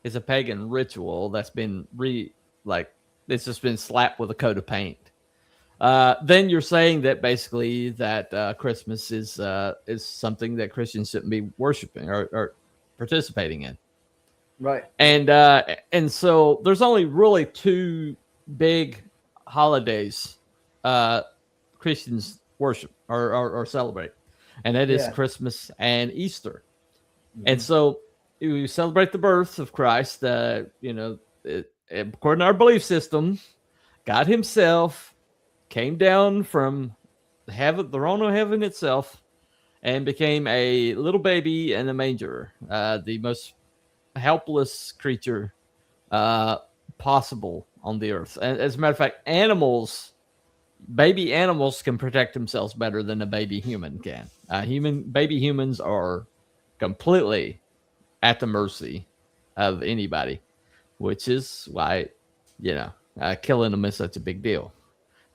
it's a pagan ritual that's been it's just been slapped with a coat of paint. Then you're saying that basically that Christmas is something that Christians shouldn't be worshiping or participating in. Right. And so there's only really two big holidays Christians worship or celebrate, and that is Christmas and Easter. Mm-hmm. And so we celebrate the birth of Christ. According to our belief system, God Himself came down from heaven, the throne of heaven itself, and became a little baby in a manger, the most helpless creature possible on the earth. And as a matter of fact, baby animals can protect themselves better than a baby human can. Baby humans are completely at the mercy of anybody, which is why, killing them is such a big deal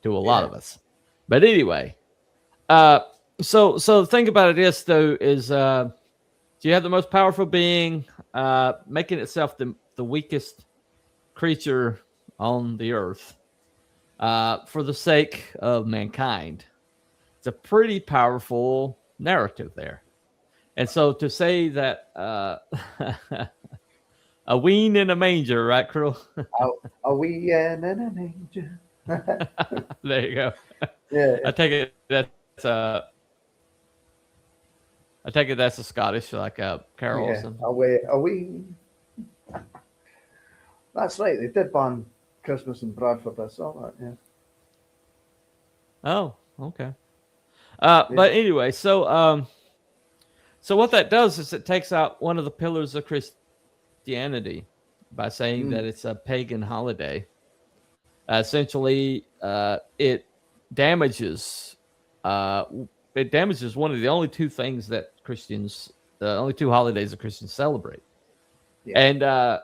to a lot of us. But anyway, so the thing about it is, though, is you have the most powerful being making itself the weakest creature on the earth for the sake of mankind. It's a pretty powerful narrative there. And so to say that a ween in a manger, right, Cruel? A wee in a manger. There you go. Yeah. I take it that's a Scottish, like a carol or something. A wee. That's right. They did ban Christmas in Bradford. I saw that. Yeah. Oh, okay. But anyway, so what that does is it takes out one of the pillars of Christianity by saying that it's a pagan holiday. Essentially, it damages one of the only two things that the only two holidays that Christians celebrate. Yeah.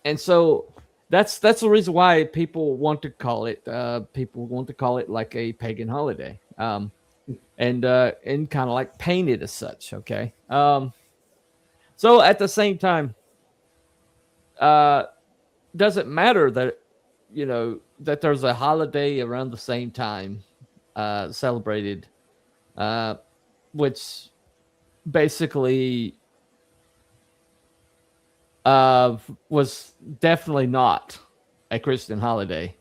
And so that's the reason why people want to call it like a pagan holiday. And kind of like paint it as such. Okay. So at the same time, doesn't matter that, that there's a holiday around the same time, celebrated, which basically, was definitely not a Christian holiday.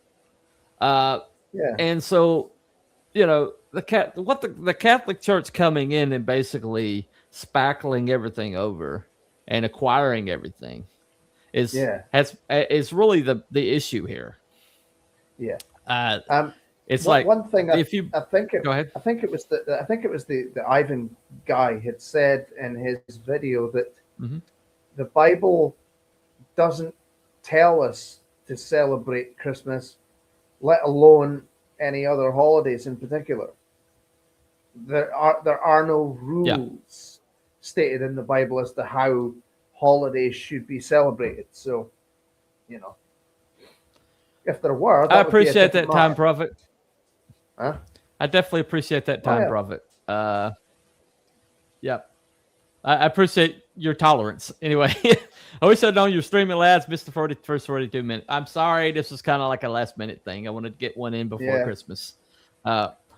And so, the Catholic Church coming in and basically spackling everything over and acquiring everything is really the issue here. Yeah. It's like one thing. Go ahead. I think it was the Ivan guy had said in his video that the Bible doesn't tell us to celebrate Christmas, let alone any other holidays in particular. There are no rules stated in the Bible as to how holidays should be celebrated. So, if there were, I appreciate that time, Prophet. Huh? I definitely appreciate that time, Prophet. I appreciate your tolerance. Anyway, I wish I'd known you were streaming last, missed the first 42 minutes. I'm sorry, this was kind of like a last minute thing. I wanted to get one in before Christmas.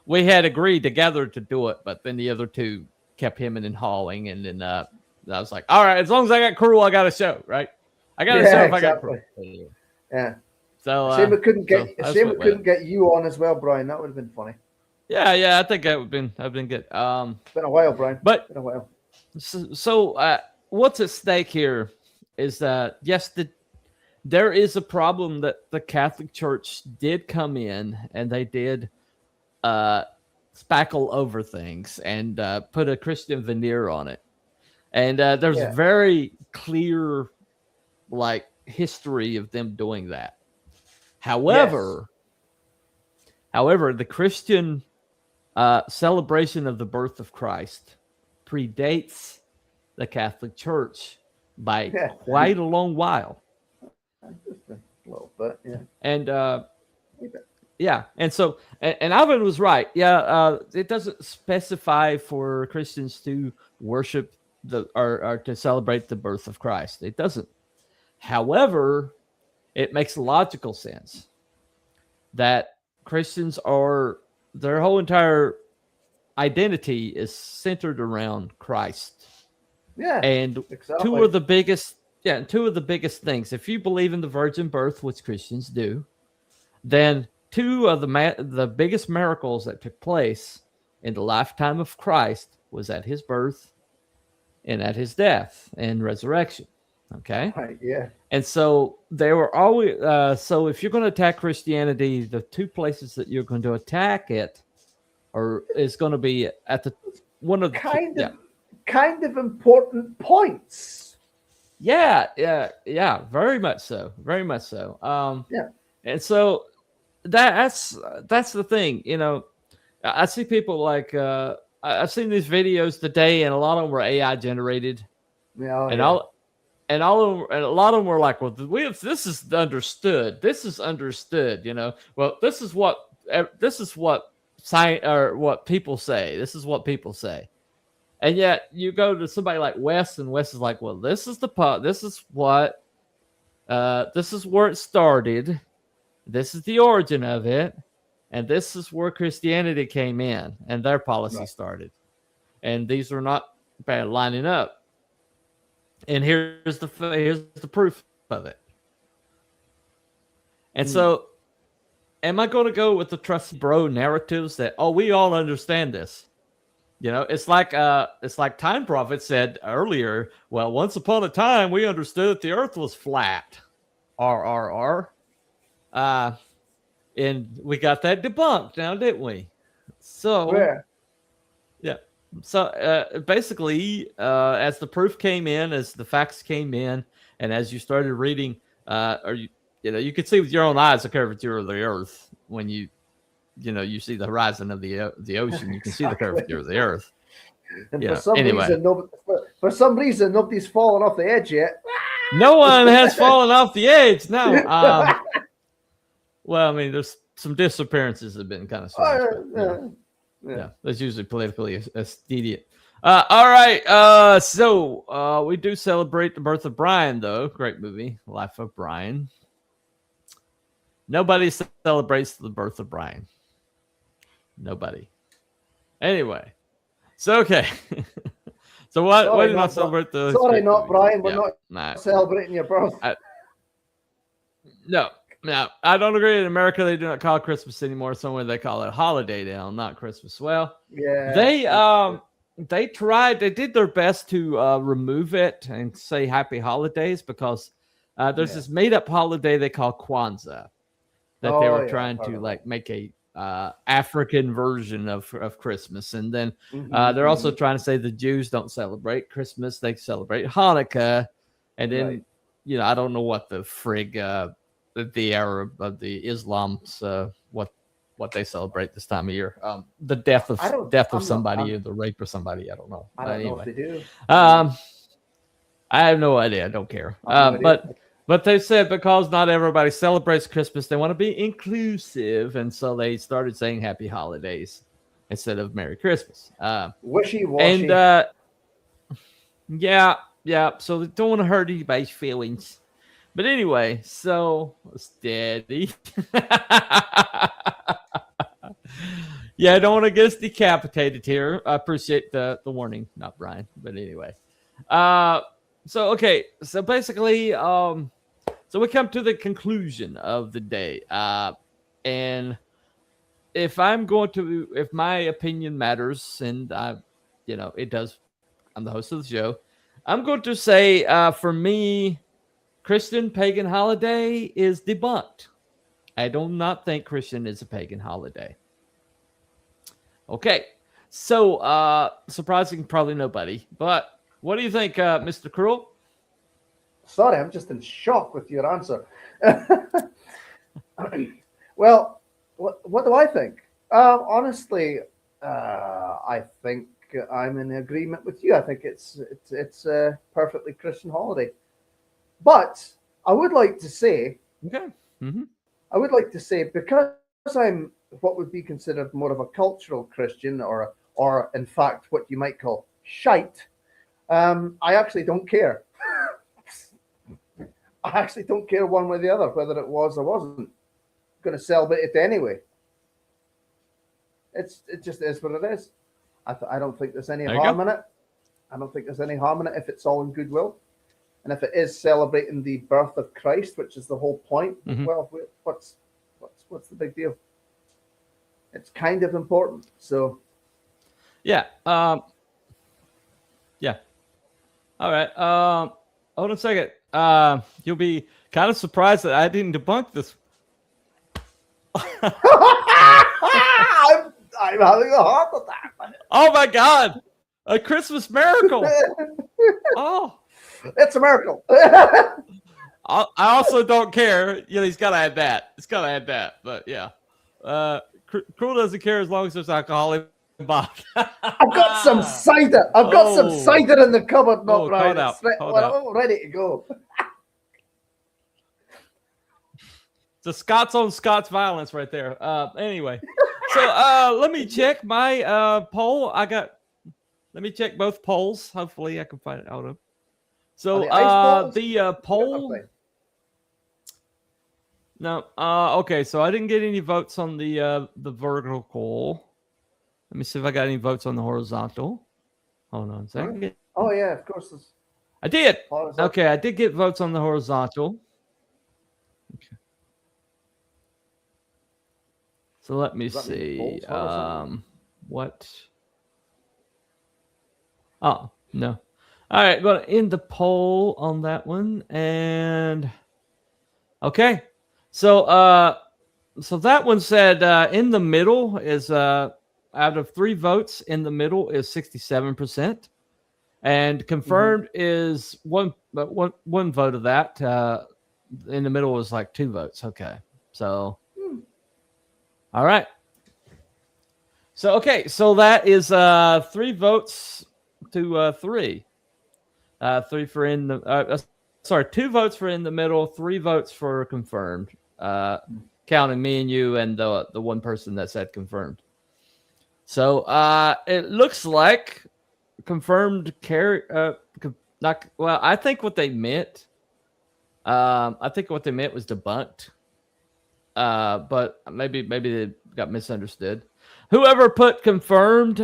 We had agreed together to do it, but then the other two kept hemming and hawing, and then I was like, all right, as long as I got crew, I got a show, right? I got a show if I got crew. Yeah. So shame we couldn't get you on as well, Brian. That would have been funny. Yeah, I think that would have been good. It's been a while, Brian. But been a while. So what's at stake here is that there is a problem that the Catholic Church did come in and they did spackle over things and put a Christian veneer on it, and there's very clear history of them doing that. However, the Christian celebration of the birth of Christ predates the Catholic Church by quite a long while. Just a little bit, yeah. And Yeah, and so and Alvin was right. Yeah, it doesn't specify for Christians to worship or to celebrate the birth of Christ. It doesn't. However, it makes logical sense that Christians are their whole entire identity is centered around Christ. Yeah, And exactly. two of the biggest things. If you believe in the virgin birth, which Christians do, then two of the biggest miracles that took place in the lifetime of Christ was at his birth and at his death and resurrection. Okay. Right, yeah. And so they were always, so if you're going to attack Christianity, the two places that you're going to attack it is going to be at the one of the kind of important points. Yeah, very much so. Very much so. Yeah. And so that's the thing, you know. I see people like I've seen these videos today, and a lot of them were AI generated. Yeah, and a lot of them were like, well, this is understood. This is understood, you know. Well, this is what science or what people say. This is what people say. And yet you go to somebody like Wes, and Wes is like, well, this is the part. This is what. This is where it started. This is the origin of it, and this is where Christianity came in, and their policy started. And these are not bad lining up. And here's the proof of it. And so, am I going to go with the trusty bro narratives that we all understand this? You know, it's like Time Prophet said earlier. Well, once upon a time, we understood that the Earth was flat. And we got that debunked now, didn't we? So, yeah. So basically, as the proof came in, as the facts came in, and as you started reading, you could see with your own eyes the curvature of the Earth when you see the horizon of the ocean. You can see the curvature of the Earth. And for some reason, nobody's fallen off the edge yet. No one has fallen off the edge. No. Well, I mean, there's some disappearances have been kind of strange. Yeah, that's usually politically expedient. All right. So we do celebrate the birth of Brian, though. Great movie, Life of Brian. Nobody celebrates the birth of Brian. Nobody. Anyway, so okay. So what? Why did not celebrate the? Sorry, not Brian. We're not celebrating your birth. No, I don't agree. In America, they do not call it Christmas anymore. Somewhere they call it holiday now, not Christmas. Well, yeah, they did their best to remove it and say Happy Holidays because there's this made up holiday they call Kwanzaa that they were trying to like make a African version of Christmas, and then they're also trying to say the Jews don't celebrate Christmas; they celebrate Hanukkah, and then I don't know what the frig. The Arab of the Islam's what they celebrate this time of year. The death of somebody or the rape of somebody. I don't know. I don't know if they do. I have no idea. I don't care. But they said because not everybody celebrates Christmas, they want to be inclusive, and so they started saying Happy Holidays instead of Merry Christmas. Wishy-washy. And yeah. So they don't want to hurt anybody's feelings. But anyway, so steady. Yeah, I don't want to get us decapitated here. I appreciate the warning, not Brian. But anyway, so basically, so we come to the conclusion of the day, and if my opinion matters, and it does, I'm the host of the show. I'm going to say, for me, Christian pagan holiday is debunked. I do not think Christian is a pagan holiday. Okay, so surprising, probably nobody. But what do you think, Mr. Cruel? Sorry, I'm just in shock with your answer. Well, what do I think? Honestly, I think I'm in agreement with you. I think it's a perfectly Christian holiday. But I would like to say, okay. Mm-hmm. I would like to say because I'm what would be considered more of a cultural Christian, or in fact what you might call shite, I actually don't care. I actually don't care one way or the other whether it was or wasn't. I'm going to celebrate it anyway. It just is what it is. I don't think there's any harm in it. I don't think there's any harm in it if it's all in goodwill. And if it is celebrating the birth of Christ, which is the whole point, well, what's the big deal? It's kind of important. So, yeah, yeah. All right. Hold on a second. You'll be kind of surprised that I didn't debunk this. I'm having a heart attack. Oh my God! A Christmas miracle. Oh, it's a miracle. I also don't care. You know, he's got to add that. It's got to add that. But yeah, Cruel doesn't care as long as there's alcohol involved. I've got some cider. I've got some cider in the cupboard. Not right. Ready to go. It's a Scots on Scots violence right there. Anyway, so let me check my poll. Let me check both polls. Hopefully, I can find it out of. So the poll. No. Okay. So I didn't get any votes on the vertical. Let me see if I got any votes on the horizontal. Hold on a second. Oh yeah, of course. I did. Okay, I did get votes on the horizontal. Okay. So let me see. What? Oh, no. All right, going to end the poll on that one. And okay. So so that one said in the middle is out of 3 votes, in the middle is 67%. And confirmed is one vote of that. In the middle was like 2 votes. Okay. So all right. So okay, so that is 3 votes to 3. 3 for in the 2 votes for in the middle, 3 votes for confirmed. Counting me and you and the one person that said confirmed. So it looks like confirmed not well. I think what they meant. I think what they meant was debunked. But maybe they got misunderstood. Whoever put confirmed,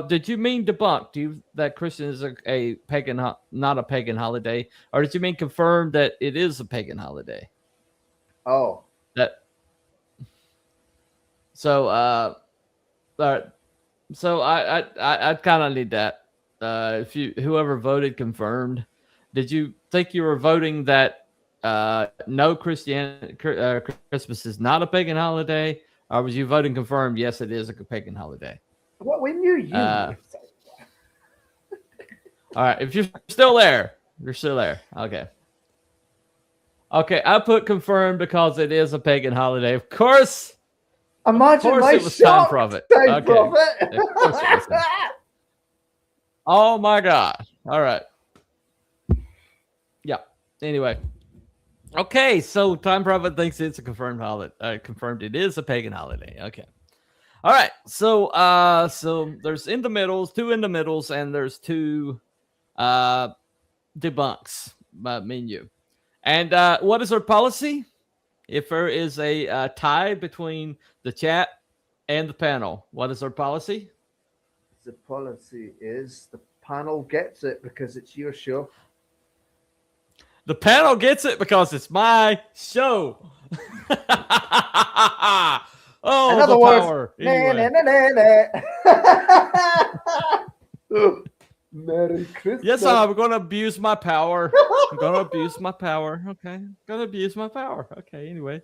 did you mean debunked? That Christian is a pagan, not a pagan holiday, or did you mean confirmed that it is a pagan holiday? Oh, that. So, all right. So I kind of need that. If whoever voted confirmed, did you think you were voting that no Christmas is not a pagan holiday, or was you voting confirmed? Yes, it is a pagan holiday. What we knew you. All right, if you're still there, you're still there. Okay. Okay, I put confirmed because it is a pagan holiday. Of course. Imagine of course it was Time Prophet. Okay. Oh my God. All right. Yeah. Anyway. Okay, so Time Prophet thinks it's a confirmed holiday. Confirmed it is a pagan holiday. Okay. All right. So so there's in the middles, 2 in the middles, and there's 2 debunks by me and you. And what is our policy? If there is a tie between the chat and the panel, what is our policy? The policy is the panel gets it because it's your show. The panel gets it because it's my show. Oh, in other words, power. Anyway. Merry Christmas. Yes, I'm going to abuse my power. I'm going to abuse my power. Okay. I'm going to abuse my power. Okay. Anyway.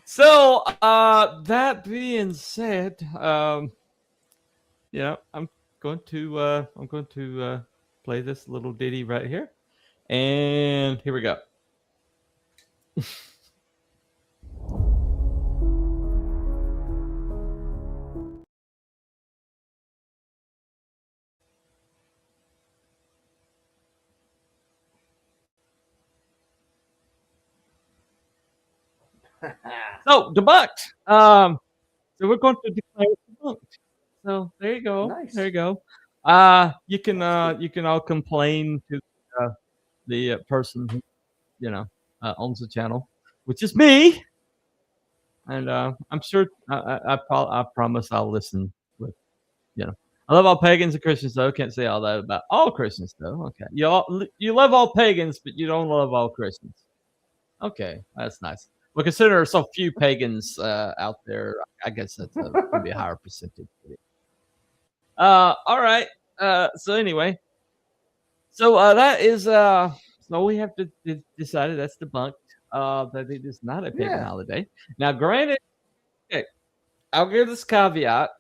So, that being said, yeah, I'm going to play this little ditty right here. And here we go. So debunked. So we're going to declare it debunked. So there you go. Nice. There you go. You can all complain to the person who owns the channel, which is me. And I'm sure I promise I'll listen with I love all pagans and Christians though. Can't say all that about all Christians though. Okay. You love all pagans, but you don't love all Christians. Okay, that's nice. Well, consider there's so few pagans out there, I guess that's going to be a higher percentage. All right. So anyway, so that is so we have to decided that's debunked. That it is not a pagan holiday. Now, granted, okay, I'll give this caveat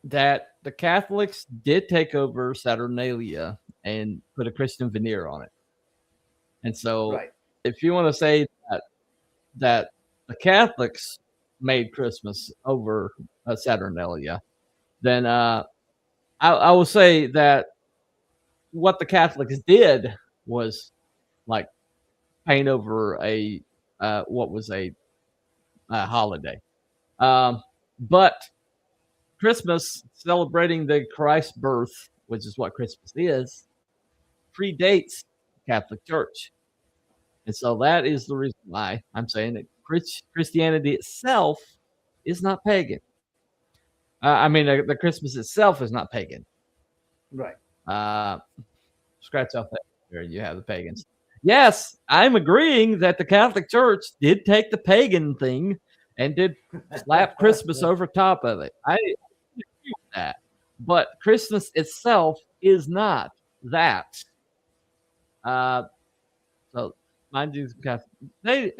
that the Catholics did take over Saturnalia and put a Christian veneer on it, and so if you want to say that the Catholics made Christmas over Saturnalia, then I will say that what the Catholics did was like paint over a what was a holiday. But Christmas, celebrating the Christ birth, which is what Christmas is, predates the Catholic Church. And so that is the reason why I'm saying that Christianity itself is not pagan. I mean, the Christmas itself is not pagan. Right. Scratch off that. There you have the pagans. Yes, I'm agreeing that the Catholic Church did take the pagan thing and did slap Christmas over top of it. I agree with that. But Christmas itself is not that. So mind you, they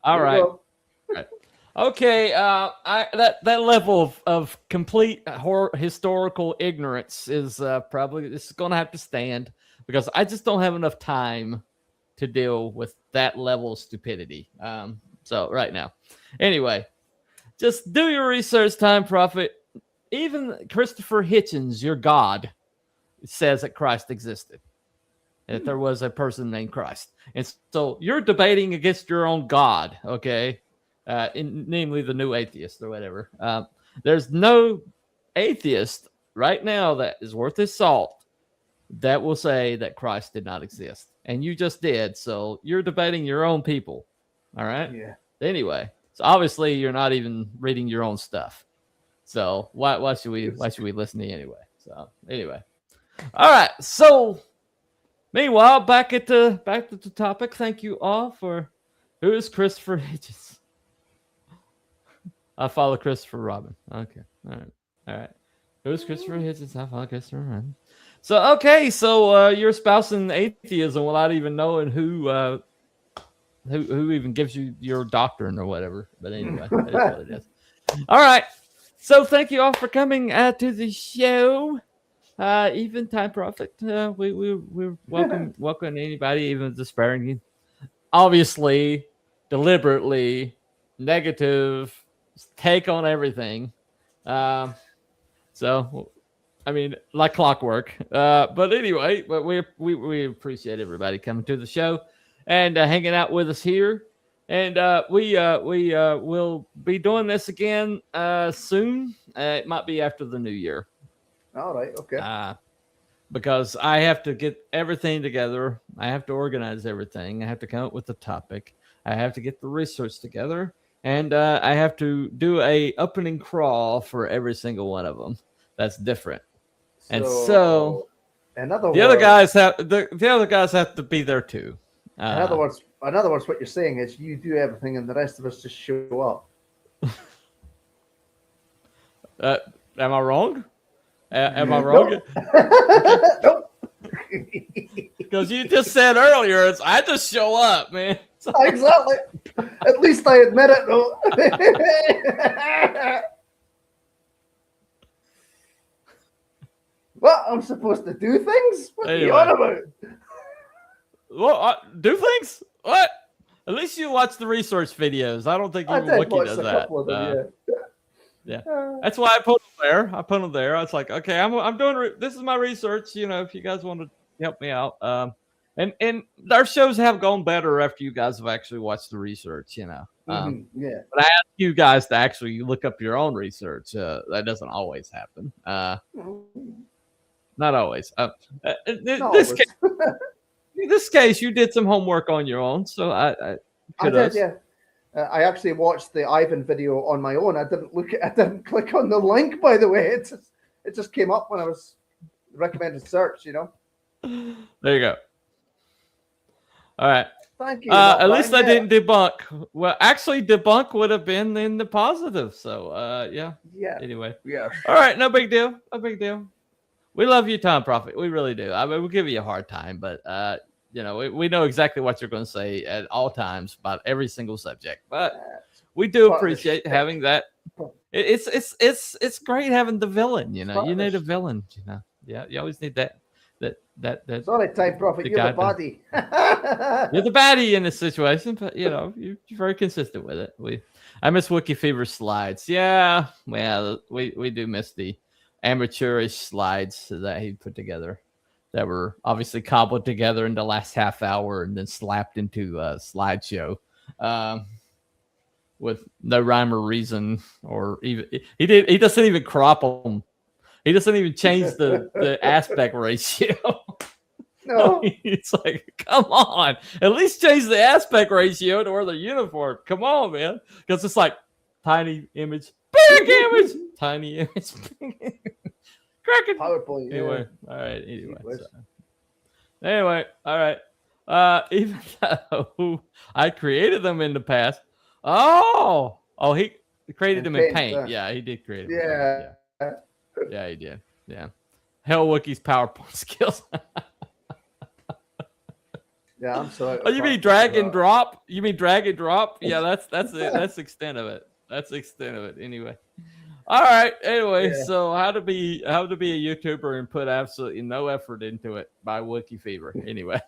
all right. Okay, that level of complete historical ignorance is probably this is going to have to stand because I just don't have enough time to deal with that level of stupidity. So right now, anyway, just do your research, Time Prophet. Even Christopher Hitchens, your God, says that Christ existed, that there was a person named Christ, and so you're debating against your own God, okay? Namely the new atheist or whatever. There's no atheist right now that is worth his salt that will say that Christ did not exist. And you just did. So you're debating your own people. All right. Yeah. Anyway, so obviously you're not even reading your own stuff. So why should we listen to you anyway? So anyway. All right. So meanwhile, back to the topic. Thank you all for who is Christopher Hitchens? I follow Christopher Robin. Okay. All right. Who's Christopher Hitchens? I follow Christopher Robin. So, okay. So, you're espousing atheism without even knowing who even gives you your doctrine or whatever. But anyway, that is what it is. All right. So, thank you all for coming to the show. Even Time Prophet. We're welcome anybody, even despairing. Obviously, deliberately negative take on everything. So I mean, like clockwork. But anyway, but we appreciate everybody coming to the show and hanging out with us here. And we will be doing this again soon. It might be after the new year. All right. Okay. Because I have to get everything together. I have to organize everything. I have to come up with the topic. I have to get the research together. And I have to do a opening crawl for every single one of them. That's different. And so the other guys have to be there too. In other words, what you're saying is you do everything, and the rest of us just show up. Am I wrong? Am I wrong? Nope. Because you just said earlier, I just show up, man. Exactly. At least I admit it, though. What? I'm supposed to do things? What are you on about? Well, do things? What? At least you watch the research videos. I don't think even Wiki does that. Yeah. That's why I put them there. I was like, okay, I'm doing this is my research. If you guys want to help me out. And our shows have gone better after you guys have actually watched the research, Yeah. But I ask you guys to actually look up your own research. That doesn't always happen. Not always. Always. In this case, you did some homework on your own, so I did, yeah. I actually watched the Ivan video on my own. I didn't click on the link, by the way. It just came up when I was recommended search, you know. There you go. All right. Thank you. At least I didn't debunk. Well, actually, debunk would have been in the positive. So, yeah. Yeah. Anyway. Yeah. All right. No big deal. No big deal. We love you, Tom Prophet. We really do. I mean, we'll give you a hard time, but we know exactly what you're going to say at all times about every single subject. But we do appreciate having that. It's great having the villain. You know, you need a villain. You know, yeah, you always need that. Sorry, Time Prophet, you're the baddie. You're the baddie in this situation, but you're very consistent with it. I miss Wookiee Fever slides. Yeah, well, we do miss the amateurish slides that he put together that were obviously cobbled together in the last half hour and then slapped into a slideshow with no rhyme or reason, or even he doesn't even crop them. He doesn't even change the aspect ratio. No. It's like, come on. At least change the aspect ratio to where they're uniform. Come on, man. Because it's like tiny image, big image, tiny image, big image. PowerPoint. Anyway, all right. Anyway, all right. Even though I created them in the past. Oh, he created them in Paint. Yeah, he did create them. Yeah. Yeah, he did. Yeah. Hell Wookiee's PowerPoint skills. Yeah, I'm sorry. Oh, you mean drag and drop? You mean drag and drop? Yeah, that's it. That's the extent of it. That's the extent of it. Anyway. All right. Anyway, so how to be a YouTuber and put absolutely no effort into it by Wookiee Fever. Anyway.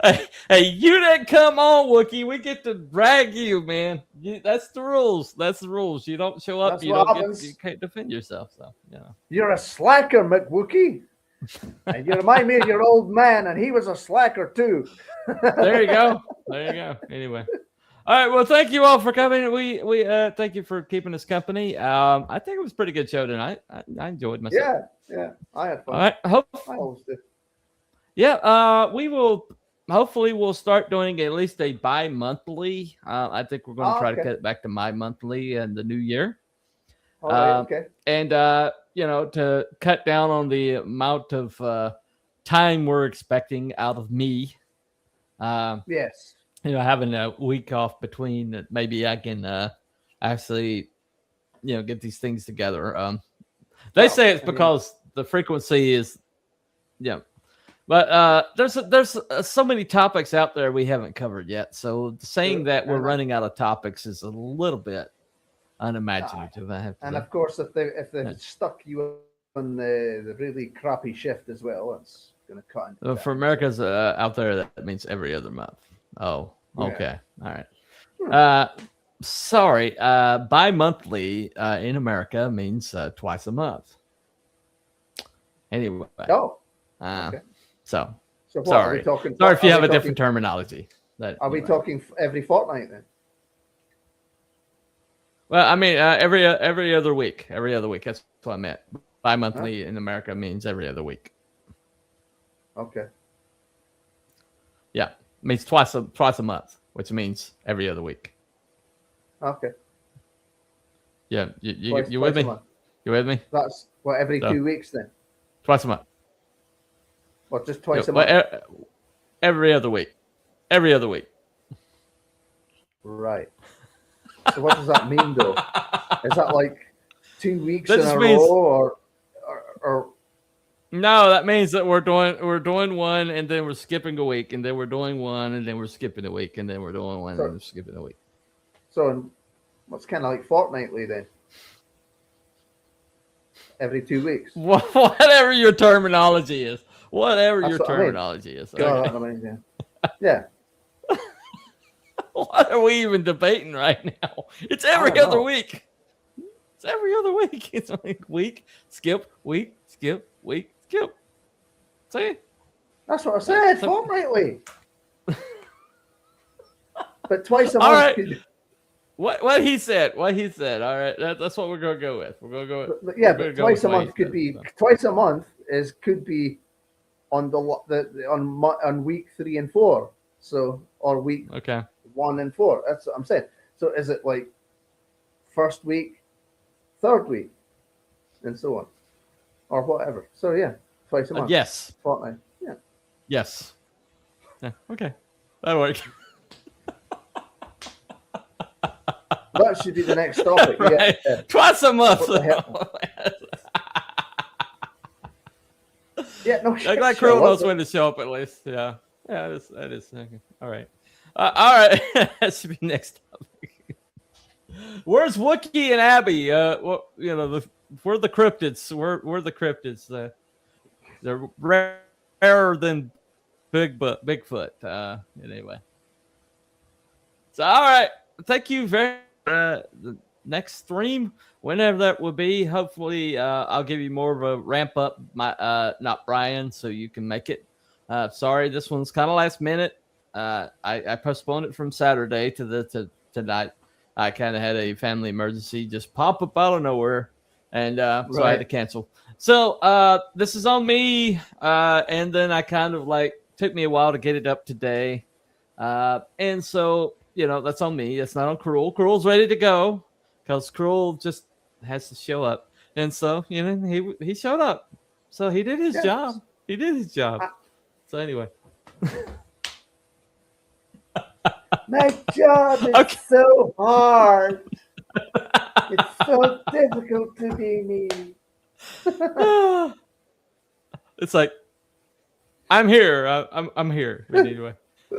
Hey, you didn't come on, Wookiee. We get to drag you, man. That's the rules. That's the rules. You don't show up, you can't defend yourself. So, You're a slacker, McWookie. And you remind me of your old man, and he was a slacker too. There you go. Anyway. All right. Well, thank you all for coming. We thank you for keeping us company. I think it was a pretty good show tonight. I enjoyed myself. Yeah. I had fun. All right. I always do. Yeah. We will. Hopefully, we'll start doing at least a bi-monthly. I think we're going to try to cut it back to bi-monthly in the new year. All right, okay. And, to cut down on the amount of time we're expecting out of me. Yes. Having a week off between, maybe I can actually, get these things together. They say it's because the frequency is, but there's so many topics out there we haven't covered yet. So saying that we're running out of topics is a little bit unimaginative. And of course, if they stuck you on the really crappy shift as well, that's going to cut into for Americans out there, that means every other month. Oh, okay. All right. Sorry. Bi-monthly in America means twice a month. Anyway. Oh. Okay. So what, sorry. Sorry if you have a different terminology. Are we talking every fortnight then? Well, I mean, every other week. Every other week. That's what I meant. Bi-monthly in America means every other week. Okay. Yeah, it means twice a month, which means every other week. Okay. Yeah, you with me? You with me? That's every 2 weeks then. Twice a month. What, just twice a month? Every other week. Every other week. Right. So what does that mean, though? Is that like 2 weeks in a row, or? No, that means that we're doing one, and then we're skipping a week, and then we're doing one, and then we're skipping a week, and then we're doing one, and then we're skipping a week. So what's kind of like fortnightly then? Every 2 weeks. Whatever your terminology is. Whatever your terminology is. Okay. Yeah. What are we even debating right now? It's every other week. It's every other week. It's like week, skip, week, skip, week, skip. See? That's what I said, fortnightly. But twice a month. All right. Could, what he said. What he said. All right. That's what we're gonna go with. We're gonna go with. yeah, but twice a month could be. Twice a month could be on on week 3 and 4. So or week 1 and 4. That's what I'm saying. So is it like first week, third week, and so on, or whatever? So yeah, twice a month. Yes. Fortnight. Yeah. Yes. Yeah. Okay. That'll work. That should be the next topic. Right. Yeah. Twice a month. Yeah, no. I'm glad Crow knows when to show up at least. Yeah. Yeah, that is. Okay. All right. All right. That should be next topic. Where's Wookie and Abby? What we're the cryptids. We're the cryptids. They're rarer than Bigfoot. Anyway. So all right. Thank you very much. The next stream, whenever that will be, hopefully I'll give you more of a ramp up. Not Brian, so you can make it. Sorry, this one's kind of last minute. I postponed it from Saturday to tonight. I kind of had a family emergency just pop up out of nowhere, and so I had to cancel. So this is on me, and then I kind of took me a while to get it up today, and so. That's on me. It's not on Cruel. Cruel's ready to go because Cruel just has to show up. And so, he showed up. So he did his job. He did his job. So anyway. My job is so hard. It's so difficult to be me. It's like, I'm here. I'm here. Anyway.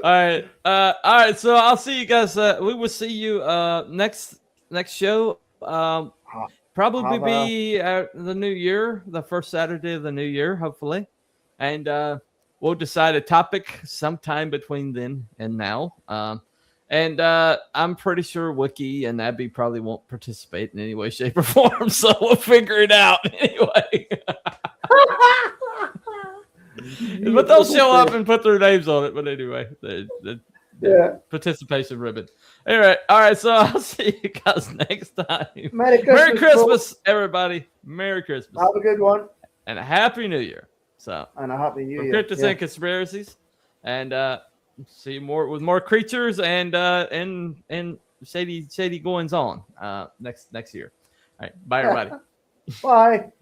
All right. So I'll see you guys. We will see you next show. Probably be the new year, the first Saturday of the new year, hopefully, and we'll decide a topic sometime between then and now. And I'm pretty sure Wookie and Abby probably won't participate in any way, shape, or form. So we'll figure it out anyway. But they'll show up and put their names on it. But anyway, the participation ribbon. All right. So I'll see you guys next time. Merry Christmas, everybody. Merry Christmas. Have a good one. And a Happy New Year. And a Happy New Year. Cryptids and Conspiracies. And see more with more creatures and shady goings on next year. All right. Bye, everybody. Bye.